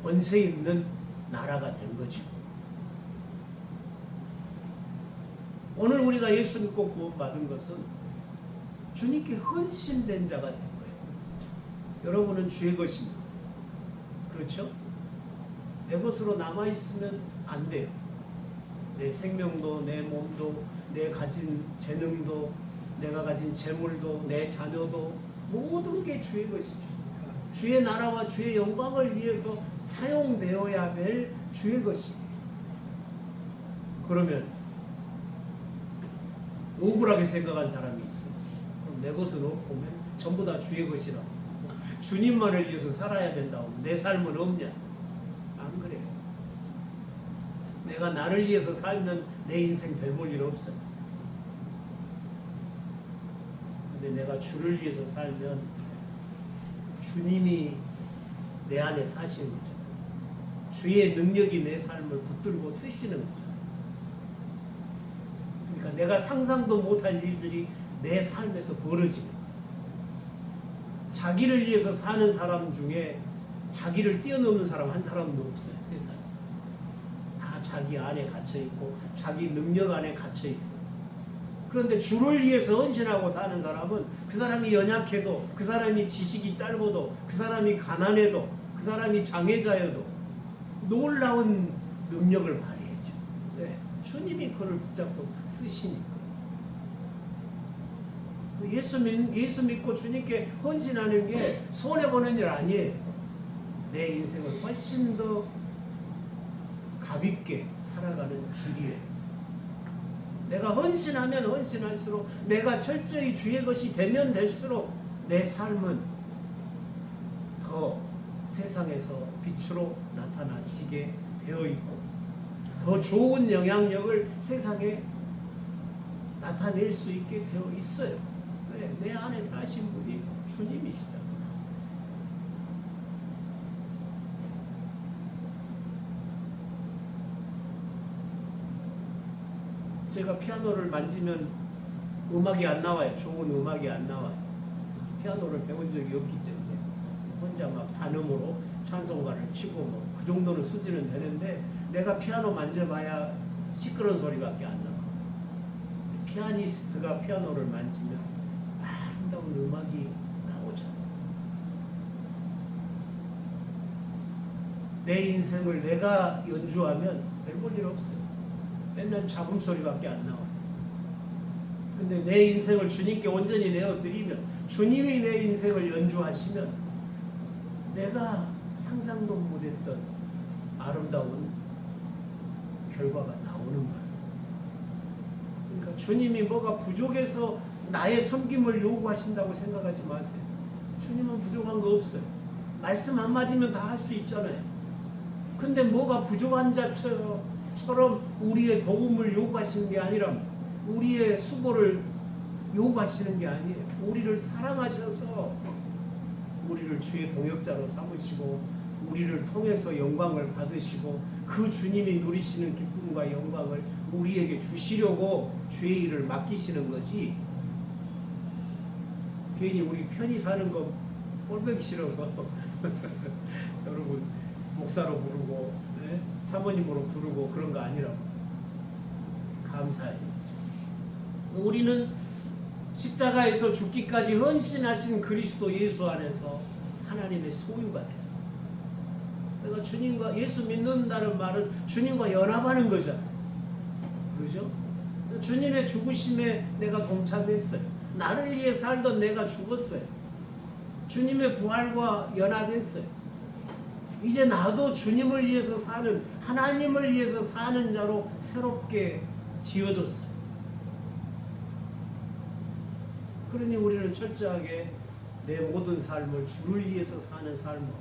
권세 있는 나라가 된 거죠. 오늘 우리가 예수 믿고 구원받은 것은 주님께 헌신된 자가 된 거예요. 여러분은 주의 것입니다. 그렇죠? 내 것으로 남아있으면 안 돼요. 내 생명도, 내 몸도, 내 가진 재능도, 내가 가진 재물도, 내 자녀도 모든 게 주의 것이죠. 주의 나라와 주의 영광을 위해서 사용되어야 될 주의 것이에요. 그러면 억울하게 생각한 사람이 있어. 그럼 내 것으로 보면 전부 다 주의 것이라고. 주님만을 위해서 살아야 된다고. 내 삶은 없냐? 안 그래요. 내가 나를 위해서 살면 내 인생 별 볼 일 없어요. 근데 내가 주를 위해서 살면 주님이 내 안에 사시는 거죠. 주의 능력이 내 삶을 붙들고 쓰시는 거죠. 그러니까 내가 상상도 못할 일들이 내 삶에서 벌어지는 거예요. 자기를 위해서 사는 사람 중에 자기를 뛰어넘는 사람 한 사람도 없어요. 세상에. 다 자기 안에 갇혀있고 자기 능력 안에 갇혀있어요. 그런데 주를 위해서 헌신하고 사는 사람은 그 사람이 연약해도, 그 사람이 지식이 짧아도, 그 사람이 가난해도, 그 사람이 장애자여도 놀라운 능력을 발휘해죠. 네, 주님이 그를 붙잡고 쓰시니까. 예수 믿고 주님께 헌신하는 게 손해보는 일 아니에요. 내 인생을 훨씬 더 가볍게 살아가는 길이에요. 내가 헌신하면 헌신할수록, 내가 철저히 주의 것이 되면 될수록 내 삶은 더 세상에서 빛으로 나타나지게 되어 있고 더 좋은 영향력을 세상에 나타낼 수 있게 되어 있어요. 왜? 내 안에 사신 분이 주님이시잖아요. 제가 피아노를 만지면 음악이 안 나와요. 좋은 음악이 안 나와요. 피아노를 배운 적이 없기 때문에 혼자 막 단음으로 찬송가를 치고 뭐 그 정도는 수준은 되는데 내가 피아노 만져봐야 시끄러운 소리밖에 안 나와. 피아니스트가 피아노를 만지면 아름다운 음악이 나오잖아. 내 인생을 내가 연주하면 별 볼 일 없어요. 맨날 잡음 소리밖에 안 나와요. 근데 내 인생을 주님께 온전히 내어드리면, 주님이 내 인생을 연주하시면 내가 상상도 못했던 아름다운 결과가 나오는 거예요. 그러니까 주님이 뭐가 부족해서 나의 섬김을 요구하신다고 생각하지 마세요. 주님은 부족한 거 없어요. 말씀 한마디면 다 할 수 있잖아요. 근데 뭐가 부족한 자처럼 우리의 도움을 요구하시는 게 아니라 우리의 수고를 요구하시는 게 아니에요. 우리를 사랑하셔서 우리를 주의 동역자로 삼으시고 우리를 통해서 영광을 받으시고 그 주님이 누리시는 기쁨과 영광을 우리에게 주시려고 주의 일을 맡기시는 거지. 괜히 우리 편히 사는 거 꼴보기 싫어서 여러분 목사로 부르고 네? 사모님으로 부르고 그런 거 아니라고. 감사해요. 우리는 십자가에서 죽기까지 헌신하신 그리스도 예수 안에서 하나님의 소유가 됐어. 그러니까 주님과 예수 믿는다는 말은 주님과 연합하는 거잖아요. 그렇죠? 주님의 죽으심에 내가 동참했어요. 나를 위해 살던 내가 죽었어요. 주님의 부활과 연합했어요. 이제 나도 주님을 위해서 사는, 하나님을 위해서 사는 자로 새롭게 지어졌어요. 그러니 우리는 철저하게 내 모든 삶을 주를 위해서 사는 삶으로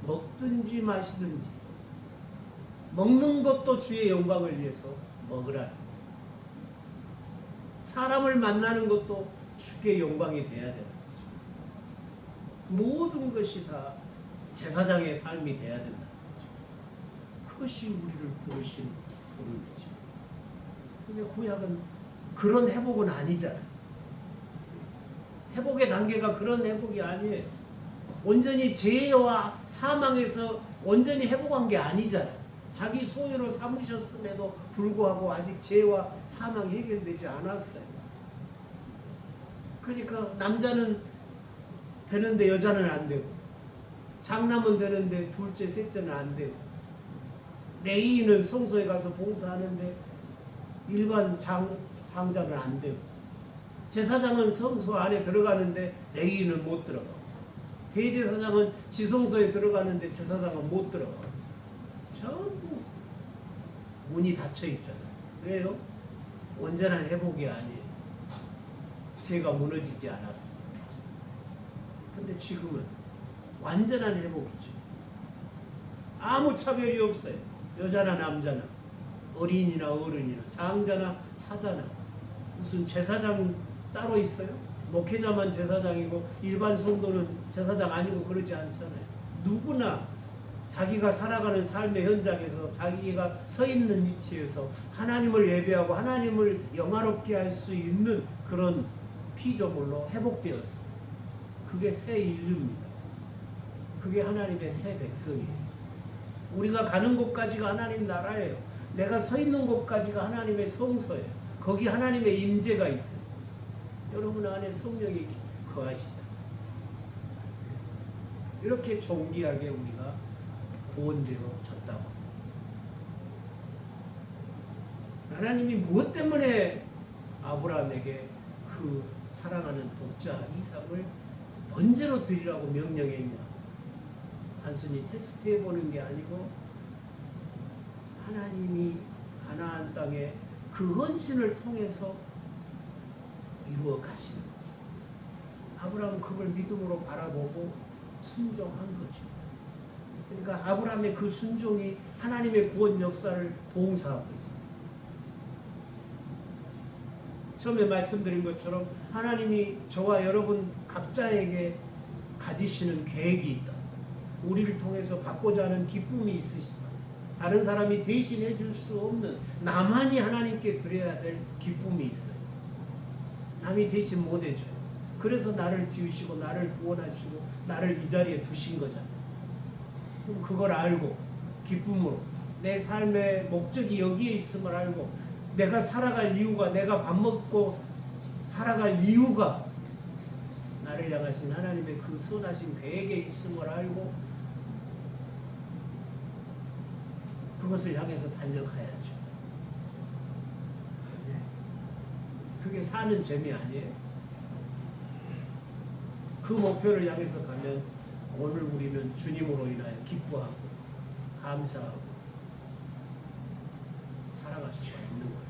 먹든지 마시든지, 먹는 것도 주의 영광을 위해서 먹으라. 사람을 만나는 것도 주께 영광이 돼야 되는 거죠. 모든 것이 다 제사장의 삶이 돼야 된다. 그것이 우리를 부르신 부름이죠. 근데 구약은 그런 회복은 아니잖아요. 회복의 단계가 그런 회복이 아니에요. 온전히 죄와 사망에서 온전히 회복한 게 아니잖아요. 자기 소유로 삼으셨음에도 불구하고 아직 죄와 사망이 해결되지 않았어요. 그러니까 남자는 되는데 여자는 안 되고, 장남은 되는데 둘째, 셋째는 안 되고, 레위인은 성소에 가서 봉사하는데 일반 장자는 안 되고, 제사장은 성소 안에 들어가는데 레위인은 못 들어가고, 대제사장은 지성소에 들어가는데 제사장은 못 들어가고, 전부 문이 닫혀 있잖아요. 왜요? 온전한 회복이 아니에요. 죄가 무너지지 않았어요. 근데 지금은 완전한 회복이죠. 아무 차별이 없어요. 여자나 남자나, 어린이나 어른이나, 장자나 차자나. 무슨 제사장 따로 있어요? 목회자만 제사장이고 일반 성도는 제사장 아니고 그러지 않잖아요. 누구나 자기가 살아가는 삶의 현장에서 자기가 서 있는 위치에서 하나님을 예배하고 하나님을 영화롭게 할 수 있는 그런 피조물로 회복되었어요. 그게 새 인류입니다. 그게 하나님의 새 백성이에요. 우리가 가는 곳까지가 하나님 나라예요. 내가 서 있는 곳까지가 하나님의 성소예요. 거기 하나님의 임재가 있어요. 여러분 안에 성령이 거하시다. 이렇게 존귀하게 우리가 구원되어졌다고. 하나님이 무엇 때문에 아브라함에게 그 사랑하는 독자 이삭을 번제로 드리라고 명령했냐? 단순히 테스트해보는 게 아니고 하나님이 가나안 땅에 그 헌신을 통해서 이루어 가시는 거죠. 아브라함은 그걸 믿음으로 바라보고 순종한 거죠. 그러니까 아브라함의 그 순종이 하나님의 구원 역사를 봉사하고 있어요. 처음에 말씀드린 것처럼 하나님이 저와 여러분 각자에게 가지시는 계획이 있다. 우리를 통해서 받고자 하는 기쁨이 있으시다. 다른 사람이 대신해 줄 수 없는 나만이 하나님께 드려야 될 기쁨이 있어요. 남이 대신 못 해줘요. 그래서 나를 지으시고 나를 구원하시고 나를 이 자리에 두신 거잖아요. 그럼 그걸 알고 기쁨으로 내 삶의 목적이 여기에 있음을 알고 내가 살아갈 이유가, 내가 밥 먹고 살아갈 이유가 나를 향하신 하나님의 그 선하신 계획에 있음을 알고 그것을 향해서 달려가야죠. 그게 사는 재미 아니에요? 그 목표를 향해서 가면 오늘 우리는 주님으로 인하여 기뻐하고 감사하고 살아갈 수가 있는 거예요.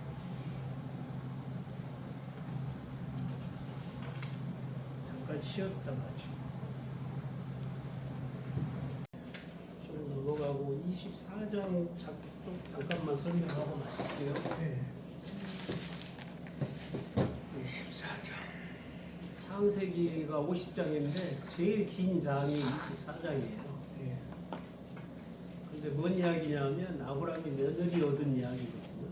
잠깐 쉬었다가 좀 넘어가고 24장 잠깐만 설명하고 마칠게요. 네. 24장. 창세기가 50장인데 제일 긴 장이 24장이에요. 네. 근데 뭔 이야기냐면 아브라함이 며느리 얻은 이야기거든요.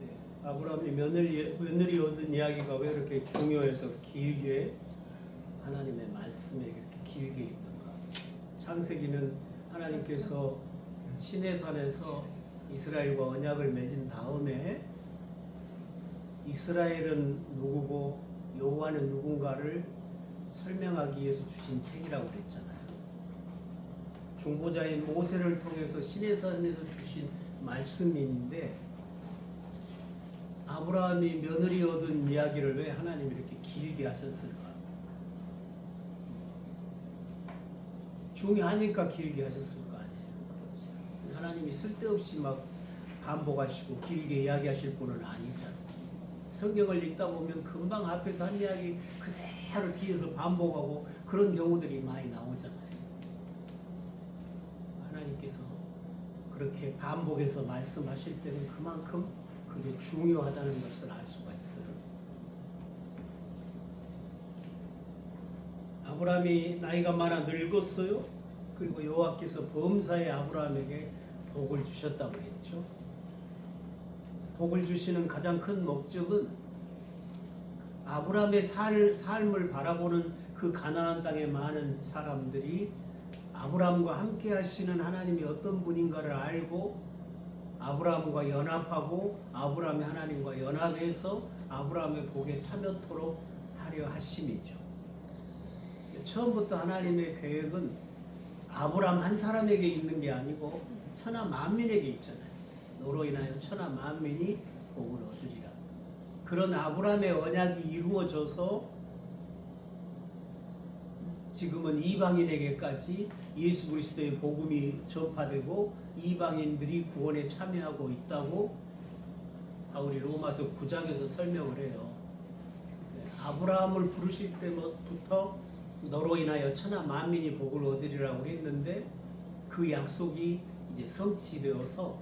네. 아브라함이 며느리 얻은 이야기가 왜 이렇게 중요해서 길게 하나님의 말씀에 이렇게 길게 있는가? 창세기는 하나님께서 시내산에서 이스라엘과 언약을 맺은 다음에 이스라엘은 누구고 여호와는 누군가를 설명하기 위해서 주신 책이라고 그랬잖아요. 중보자인 모세를 통해서 시내산에서 주신 말씀인데 아브라함이 며느리 얻은 이야기를 왜 하나님이 이렇게 길게 하셨을까? 중요하니까 길게 하셨을 거 아니에요. 그렇죠. 하나님이 쓸데없이 막 반복하시고 길게 이야기하실 분은 아니잖아요. 성경을 읽다 보면 금방 앞에서 한 이야기 그대로 뒤에서 반복하고 그런 경우들이 많이 나오잖아요. 하나님께서 그렇게 반복해서 말씀하실 때는 그만큼 그게 중요하다는 것을 알 수가 있어요. 아브라함이 나이가 많아 늙었어요. 그리고 여호와께서 범사에 아브라함에게 복을 주셨다고 했죠. 복을 주시는 가장 큰 목적은 아브라함의 삶을 바라보는 그 가나안 땅의 많은 사람들이 아브라함과 함께 하시는 하나님이 어떤 분인가를 알고 아브라함과 연합하고 아브라함이 하나님과 연합해서 아브라함의 복에 참여토록 하려 하심이죠. 처음부터 하나님의 계획은 아브라함 한 사람에게 있는 게 아니고 천하 만민에게 있잖아요. 너로 인하여 천하 만민이 복을 얻으리라. 그런 아브라함의 언약이 이루어져서 지금은 이방인에게까지 예수 그리스도의 복음이 전파되고 이방인들이 구원에 참여하고 있다고 바울이 로마서 9장에서 설명을 해요. 아브라함을 부르실 때부터 너로 인하여 천하 만민이 복을 얻으리라고 했는데 그 약속이 이제 성취되어서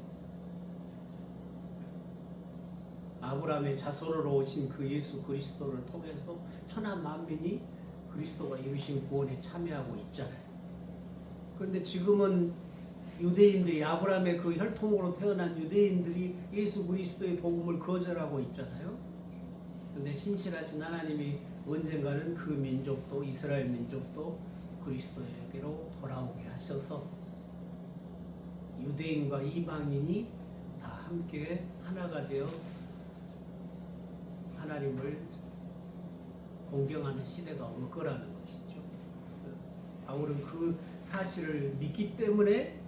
아브라함의 자손으로 오신 그 예수 그리스도를 통해서 천하 만민이 그리스도가 이루신 구원에 참여하고 있잖아요. 그런데 지금은 유대인들이 아브라함의 그 혈통으로 태어난 유대인들이 예수 그리스도의 복음을 거절하고 있잖아요. 그런데 신실하신 하나님이 언젠가는 그 민족도 이스라엘 민족도 그리스도에게로 돌아오게 하셔서 유대인과 이방인이 다 함께 하나가 되어 하나님을 공경하는 시대가 올 거라는 것이죠. 바울은 그 사실을 믿기 때문에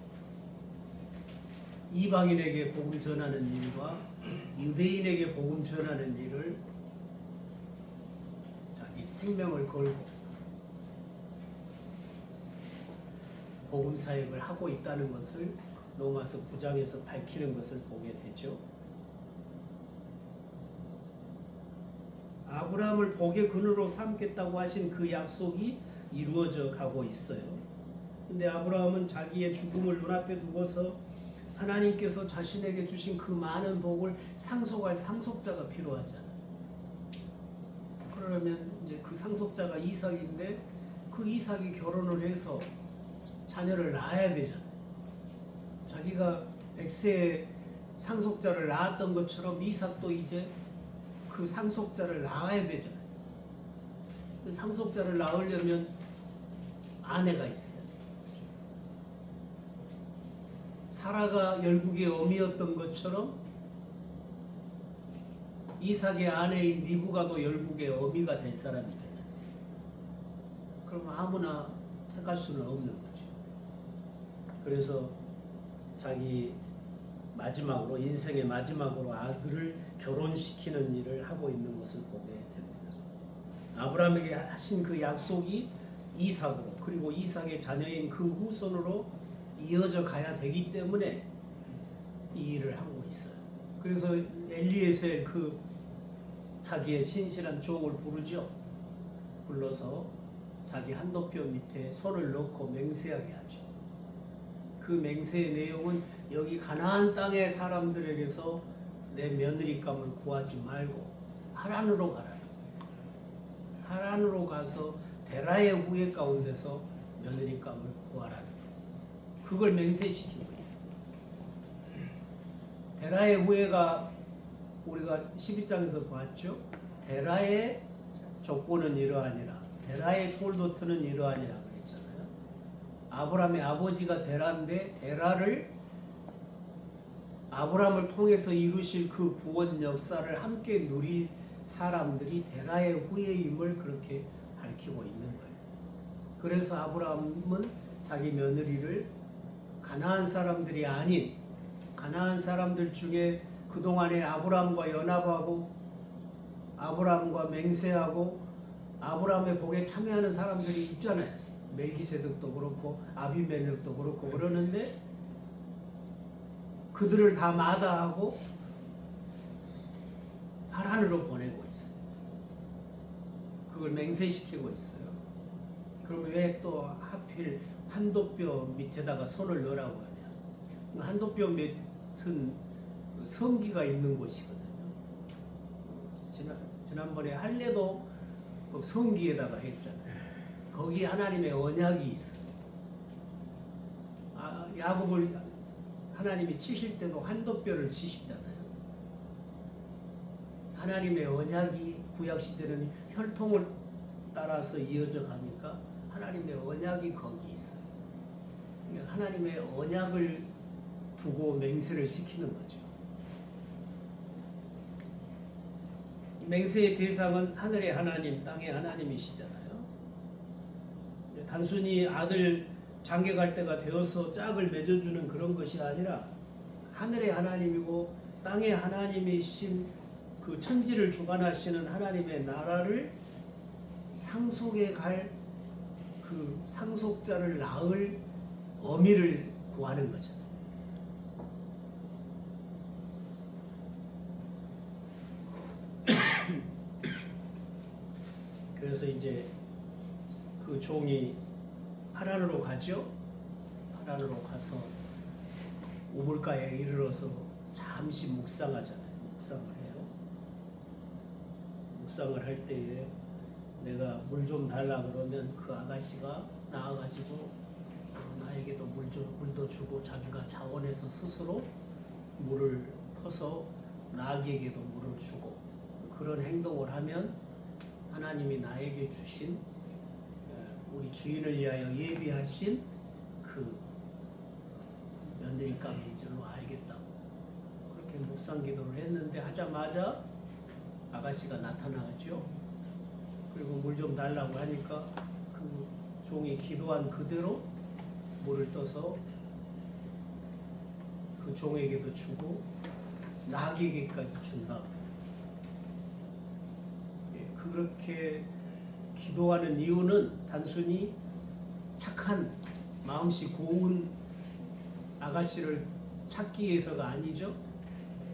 이방인에게 복음 전하는 일과 유대인에게 복음 전하는 일을 자기 생명을 걸고 복음 사역을 하고 있다는 것을 로마서 9장에서 밝히는 것을 보게 되죠. 아브라함을 복의 근원으로 삼겠다고 하신 그 약속이 이루어져 가고 있어요. 근데 아브라함은 자기의 죽음을 눈앞에 두고서 하나님께서 자신에게 주신 그 많은 복을 상속할 상속자가 필요하잖아요. 그러면 이제 그 상속자가 이삭인데 그 이삭이 결혼을 해서 자녀를 낳아야 되잖아요. 자기가 백세의 상속자를 낳았던 것처럼 이삭도 이제 그 상속자를 낳아야 되잖아요. 그 상속자를 낳으려면 아내가 있어야 돼요. 사라가 열국의 어미였던 것처럼 이삭의 아내인 리브가도 열국의 어미가 될 사람이잖아요. 그럼 아무나 택할 수는 없는 거죠. 그래서 자기 마지막으로 인생의 마지막으로 아들을 결혼시키는 일을 하고 있는 것을 보게 됩니다. 아브라함에게 하신 그 약속이 이삭으로 그리고 이삭의 자녀인 그 후손으로 이어져 가야 되기 때문에 이 일을 하고 있어요. 그래서 엘리에셀 그 자기의 신실한 종을 부르죠. 불러서 자기 한도뼈 밑에 손을 넣고 맹세하게 하죠. 그 맹세의 내용은 여기 가나안 땅의 사람들에게서 내 며느리감을 구하지 말고 하란으로 가라. 하란으로 가서 데라의 후예 가운데서 며느리감을 구하라는 거예요. 그걸 맹세시킨 거예요. 데라의 후예가 우리가 12장에서 봤죠. 데라의 족보는 이러하니라. 데라의 톨도트는 이러하니라 그랬잖아요. 아브라함의 아버지가 데라인데 데라를 아브라함을 통해서 이루실 그 구원 역사를 함께 누릴 사람들이 데라의 후예임을 그렇게 밝히고 있는 거예요. 그래서 아브라함은 자기 며느리를 가나안 사람들이 아닌 가나안 사람들 중에 그동안에 아브라함과 연합하고 아브라함과 맹세하고 아브라함의 복에 참여하는 사람들이 있잖아요. 멜기세덱도 그렇고 아비멜렉도 그렇고 그러는데 그들을 다 마다하고 하란으로 보내고 있어요. 그걸 맹세시키고 있어요. 그럼 왜 또 하필 한도뼈 밑에다가 손을 넣으라고 하냐? 한도뼈 밑은 성기가 있는 곳이거든요. 지난번에 할례도 성기에다가 했잖아요. 거기 하나님의 언약이 있어. 야곱을 하나님이 치실 때도 한돛뼈를 치시잖아요. 하나님의 언약이 구약 시대는 혈통을 따라서 이어져 가니까 하나님의 언약이 거기 있어요. 그러니까 하나님의 언약을 두고 맹세를 시키는 거죠. 맹세의 대상은 하늘의 하나님, 땅의 하나님이시잖아요. 단순히 아들 장가 갈 때가 되어서 짝을 맺어주는 그런 것이 아니라 하늘의 하나님이고 땅의 하나님이신 그 천지를 주관하시는 하나님의 나라를 상속해 갈 그 상속자를 낳을 어미를 구하는 거잖아요. 그래서 이제 그 종이 하란으로 가죠. 하란으로 가서 우물가에 이르러서 잠시 묵상하잖아요. 묵상을 해요. 묵상을 할 때에 내가 물 좀 달라 그러면 그 아가씨가 나와가지고 나에게도 물도 주고 자기가 자원해서 스스로 물을 퍼서 나에게도 물을 주고 그런 행동을 하면 하나님이 나에게 주신 우리 주인을 위하여 예비하신 그 며느리감인 줄로 알겠다고 그렇게 묵상 기도를 했는데 하자마자 아가씨가 나타나죠. 그리고 물 좀 달라고 하니까 그 종이 기도한 그대로 물을 떠서 그 종에게도 주고 나에게까지 준다고. 그렇게 기도하는 이유는 단순히 착한 마음씨 고운 아가씨를 찾기 위해서가 아니죠.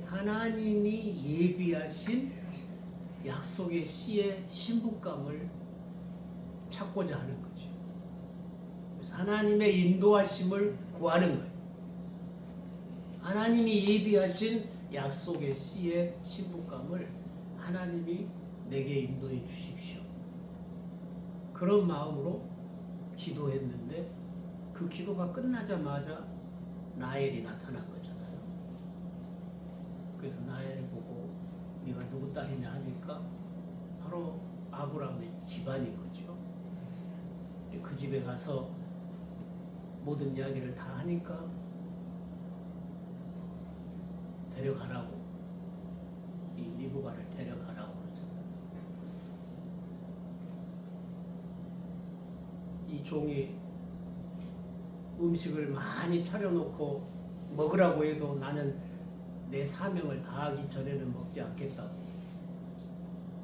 하나님이 예비하신 약속의 씨의 신부감을 찾고자 하는 거죠. 그래서 하나님의 인도하심을 구하는 거예요. 하나님이 예비하신 약속의 씨의 신부감을 하나님이 내게 인도해 주십시오. 그런 마음으로 기도했는데 그 기도가 끝나자마자 나엘이 나타난 거잖아요. 그래서 나엘을 보고 네가 누구 딸이냐 하니까 바로 아브라함의 집안인 거죠. 그 집에 가서 모든 이야기를 다 하니까 데려가라고 이 리브가를 데려가라고 그러잖아요. 이 종이 음식을 많이 차려놓고 먹으라고 해도 나는 내 사명을 다하기 전에는 먹지 않겠다고.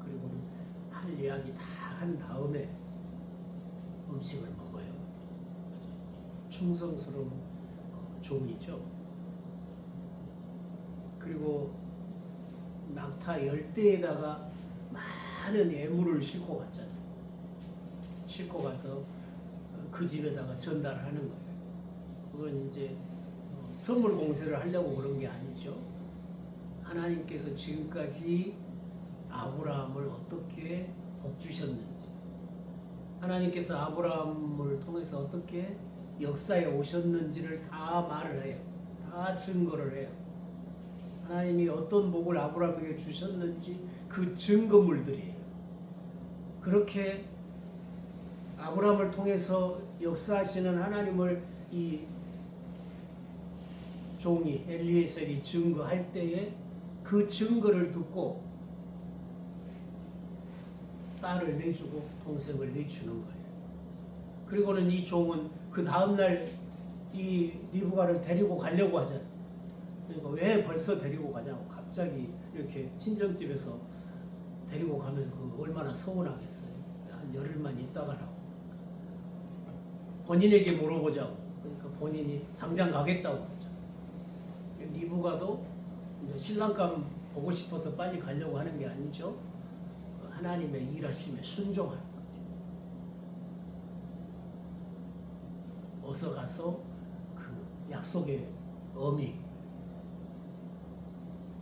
그리고는 할 이야기 다 한 다음에 음식을 먹어요. 충성스러운 종이죠. 그리고 낙타 10대에다가 많은 예물을 싣고 갔잖아요. 싣고 가서 그 집에다가 전달하는 거예요. 그건 이제 선물 공세를 하려고 그런 게 아니죠. 하나님께서 지금까지 아브라함을 어떻게 복주셨는지, 하나님께서 아브라함을 통해서 어떻게 역사에 오셨는지를 다 말을 해요. 다 증거를 해요. 하나님이 어떤 복을 아브라함에게 주셨는지 그 증거물들이에요. 그렇게 아브라함을 통해서 역사하시는 하나님을 이 종이 엘리에셀이 증거할 때에 그 증거를 듣고 딸을 내주고 동생을 내주는 거예요. 그리고는 이 종은 그 다음날 이 리브가를 데리고 가려고 하잖아요. 그러니까 왜 벌써 데리고 가냐고 갑자기 이렇게 친정집에서 데리고 가면 그 얼마나 서운하겠어요. 한 열흘만 있다 가라고. 본인에게 물어보자고. 그러니까 본인이 당장 가겠다고 하죠. 리브가도 이제 신랑감 보고 싶어서 빨리 가려고 하는 게 아니죠. 하나님의 일하심에 순종하는 거죠. 어서 가서 그 약속의 어미,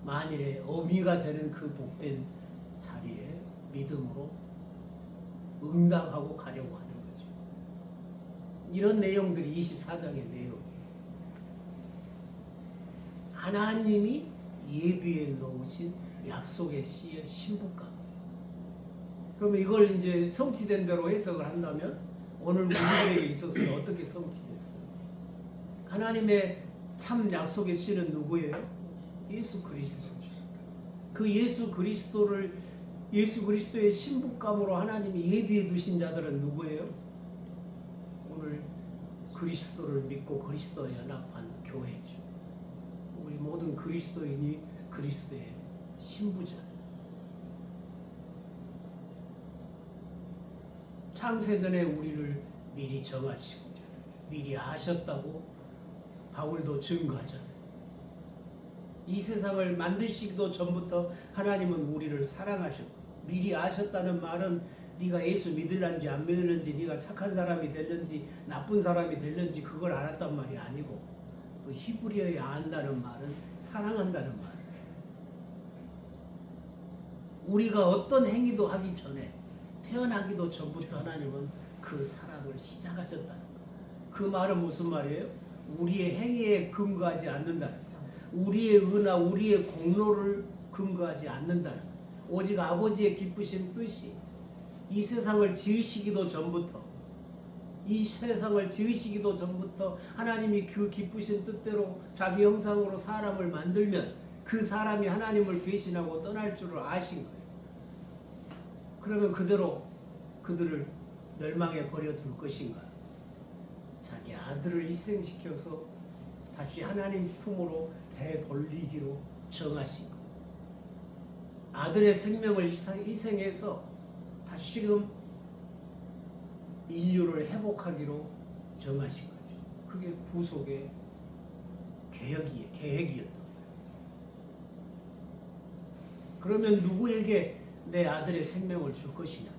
만일에 어미가 되는 그 복된 자리에 믿음으로 응답하고 가려고 하는 거죠. 이런 내용들이 24장의 내용. 하나님이 예비해 놓으신 약속의 씨의 신부감. 그러면 이걸 이제 성취된 대로 해석을 한다면 오늘 우리들에게 있어서는 어떻게 성취됐어요? 하나님의 참 약속의 씨는 누구예요? 예수 그리스도. 그 예수 그리스도의 신부감으로 하나님이 예비해 두신 자들은 누구예요? 오늘 그리스도를 믿고 그리스도에 연합한 교회죠. 우리 모든 그리스도인이 그리스도의 신부잖아요. 창세전에 우리를 미리 정하시고 미리 아셨다고 바울도 증거하잖아요. 이 세상을 만드시기도 전부터 하나님은 우리를 사랑하셨고 미리 아셨다는 말은 네가 예수 믿을런지 안 믿을런지 네가 착한 사람이 될런지 나쁜 사람이 될런지 그걸 알았단 말이 아니고 그 히브리어에 안다는 말은 사랑한다는 말. 우리가 어떤 행위도 하기 전에 태어나기도 전부터 하나님은 그 사랑을 시작하셨다는 거. 그 말은 무슨 말이에요? 우리의 행위에 근거하지 않는다는 거. 우리의 의나 우리의 공로를 근거하지 않는다는 거. 오직 아버지의 기쁘신 뜻이 이 세상을 지으시기도 전부터 하나님이 그 기쁘신 뜻대로 자기 형상으로 사람을 만들면 그 사람이 하나님을 배신하고 떠날 줄을 아신 거예요. 그러면 그대로 그들을 멸망에 버려둘 것인가? 자기 아들을 희생시켜서 다시 하나님 품으로 되돌리기로 정하신 것. 아들의 생명을 희생해서 다시금 인류를 회복하기로 정하신 거죠. 그게 구속의 계획이었던 거예요. 그러면 누구에게 내 아들의 생명을 줄 것이냐?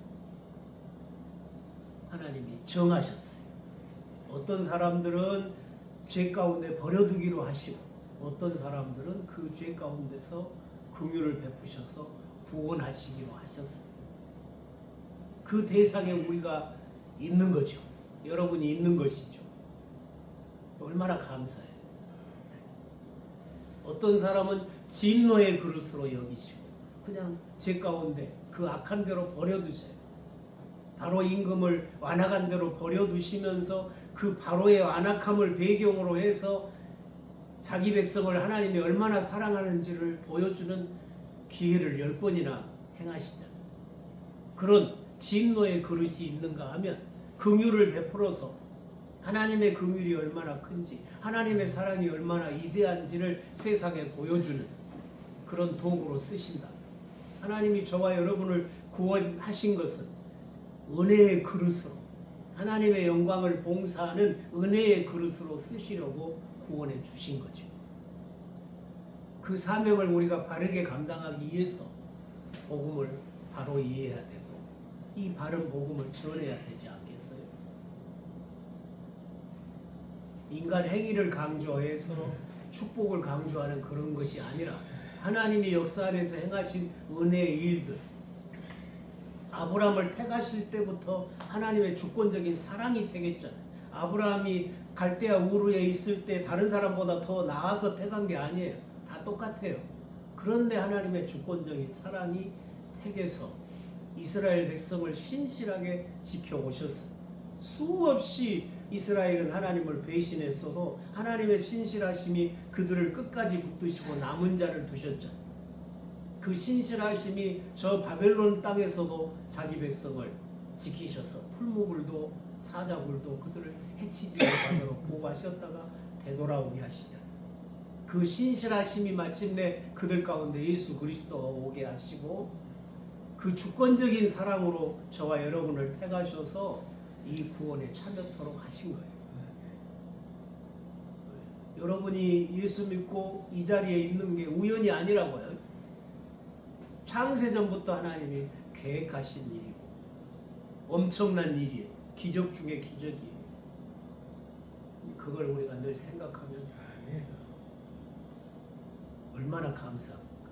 하나님이 정하셨어요. 어떤 사람들은 죄 가운데 버려두기로 하시고 어떤 사람들은 그 죄 가운데서 긍휼을 베푸셔서 구원하시기로 하셨어요. 그 대상에 우리가 있는 거죠. 여러분이 있는 것이죠. 얼마나 감사해요. 어떤 사람은 진노의 그릇으로 여기시고 그냥 죄 가운데 그 악한 대로 버려두세요. 바로 임금을 완악한 대로 버려두시면서 그 바로의 완악함을 배경으로 해서 자기 백성을 하나님이 얼마나 사랑하는지를 보여주는 기회를 10번이나 행하시잖아요. 그런 진노의 그릇이 있는가 하면 긍휼을 베풀어서 하나님의 긍휼이 얼마나 큰지 하나님의 사랑이 얼마나 위대한지를 세상에 보여주는 그런 도구로 쓰신다. 하나님이 저와 여러분을 구원하신 것은 은혜의 그릇으로 하나님의 영광을 봉사하는 은혜의 그릇으로 쓰시려고 구원해 주신 거죠. 그 사명을 우리가 바르게 감당하기 위해서 복음을 바로 이해해야 되고 이 바른 복음을 전해야 되지 않겠어요? 인간 행위를 강조해서 축복을 강조하는 그런 것이 아니라 하나님이 역사 안에서 행하신 은혜의 일들, 아브라함을 택하실 때부터 하나님의 주권적인 사랑이 택했잖아요. 아브라함이 갈대아 우르에 있을 때 다른 사람보다 더 나아서 택한 게 아니에요. 다 똑같아요. 그런데 하나님의 주권적인 사랑이 택해서 이스라엘 백성을 신실하게 지켜오셨어요. 수없이 이스라엘은 하나님을 배신했어도 하나님의 신실하심이 그들을 끝까지 붙드시고 남은 자를 두셨죠. 그 신실하심이 저 바벨론 땅에서도 자기 백성을 지키셔서 풀무불도 사자굴도 그들을 해치지 못하도록 보호하셨다가 되돌아오게 하시잖아요. 그 신실하심이 마침내 그들 가운데 예수 그리스도가 오게 하시고 그 주권적인 사랑으로 저와 여러분을 택하셔서 이 구원에 참여토록 하신 거예요. 여러분이 예수 믿고 이 자리에 있는 게 우연이 아니라고요. 창세전부터 하나님이 계획하신 일이고 엄청난 일이에요. 기적 중에 기적이에요. 그걸 우리가 늘 생각하면 얼마나 감사합니까?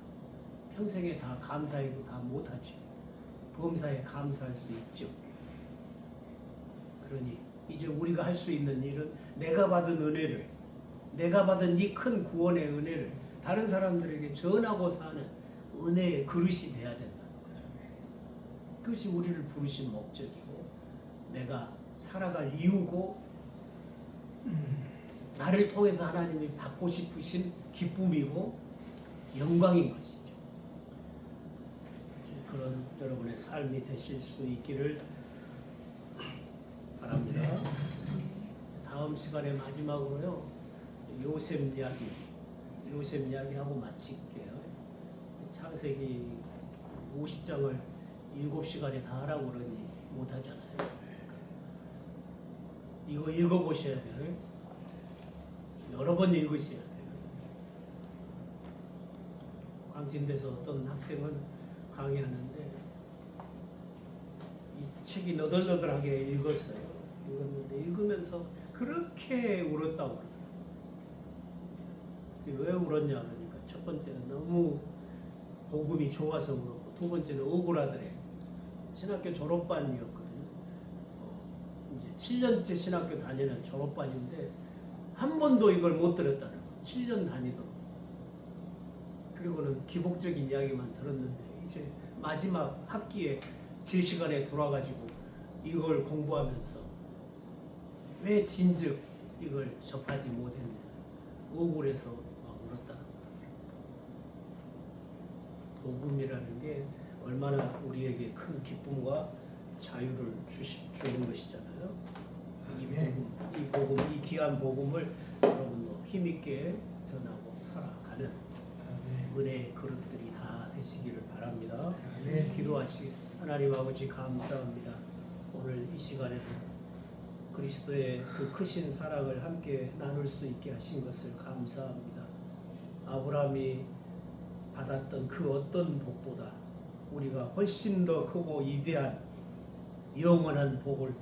평생에 다 감사해도 다 못하죠. 범사에 감사할 수 있죠. 그러니 이제 우리가 할 수 있는 일은 내가 받은 은혜를, 내가 받은 이 큰 구원의 은혜를 다른 사람들에게 전하고 사는 은혜의 그릇이 돼야 된다. 그것이 우리를 부르신 목적이고 내가 살아갈 이유고 나를 통해서 하나님이 받고 싶으신 기쁨이고 영광인 것이죠. 그런 여러분의 삶이 되실 수 있기를 바랍니다. 다음 시간에 마지막으로요, 요셉 이야기하고 마칠게요. 창세기 50장을 7시간에 다 하라고 그러니 못하잖아요. 이거 읽어보셔야 돼요. 여러 번 읽으셔야 돼요. 광진대에서 어떤 학생은 강의하는데 이 책이 너덜너덜하게 읽었어요. 읽었는데 읽으면서 그렇게 울었다고 그러더라고요. 왜 울었냐 그러니까 첫 번째는 너무 복음이 좋아서 울었고, 두 번째는 억울하더래요. 신학교 졸업반이었거든요. 이제 7년째 신학교 다니는 졸업반인데 한 번도 이걸 못 들었다는 거예요. 7년 다니도록. 그리고는 기복적인 이야기만 들었는데 이제 마지막 학기에 제 시간에 돌아가지고 이걸 공부하면서 왜 진즉 이걸 접하지 못했냐, 억울해서 막 울었다는 거예요. 복음이라는 게 얼마나 우리에게 큰 기쁨과 자유를 주는 것이잖아요. 이 복음, 이 귀한 복음을 여러분도 힘있게 전하고 살아가는 은혜의 그릇들이 다 되시기를 바랍니다. 기도하시겠습니다. 하나님 아버지 감사합니다. 오늘 이 시간에도 그리스도의 그 크신 사랑을 함께 나눌 수 있게 하신 것을 감사합니다. 아브라함이 받았던 그 어떤 복보다 우리가 훨씬 더 크고 위대한 영원한 복을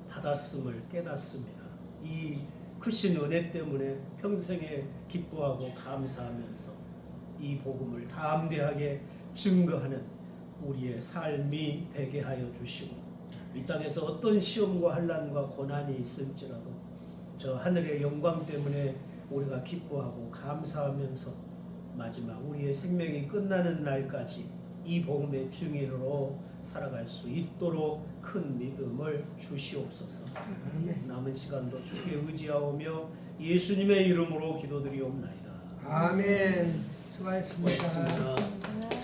받았음을 깨닫습니다. 이 크신 은혜 때문에 평생에 기뻐하고 감사하면서 이 복음을 담대하게 증거하는 우리의 삶이 되게 하여 주시고, 이 땅에서 어떤 시험과 환난과 고난이 있을지라도 저 하늘의 영광 때문에 우리가 기뻐하고 감사하면서 마지막 우리의 생명이 끝나는 날까지 이 복음의 증인으로 살아갈 수 있도록 큰 믿음을 주시옵소서. 남은 시간도 주께 의지하오며 예수님의 이름으로 기도드리옵나이다. 아멘. 수고하셨습니다. 수고하셨습니다.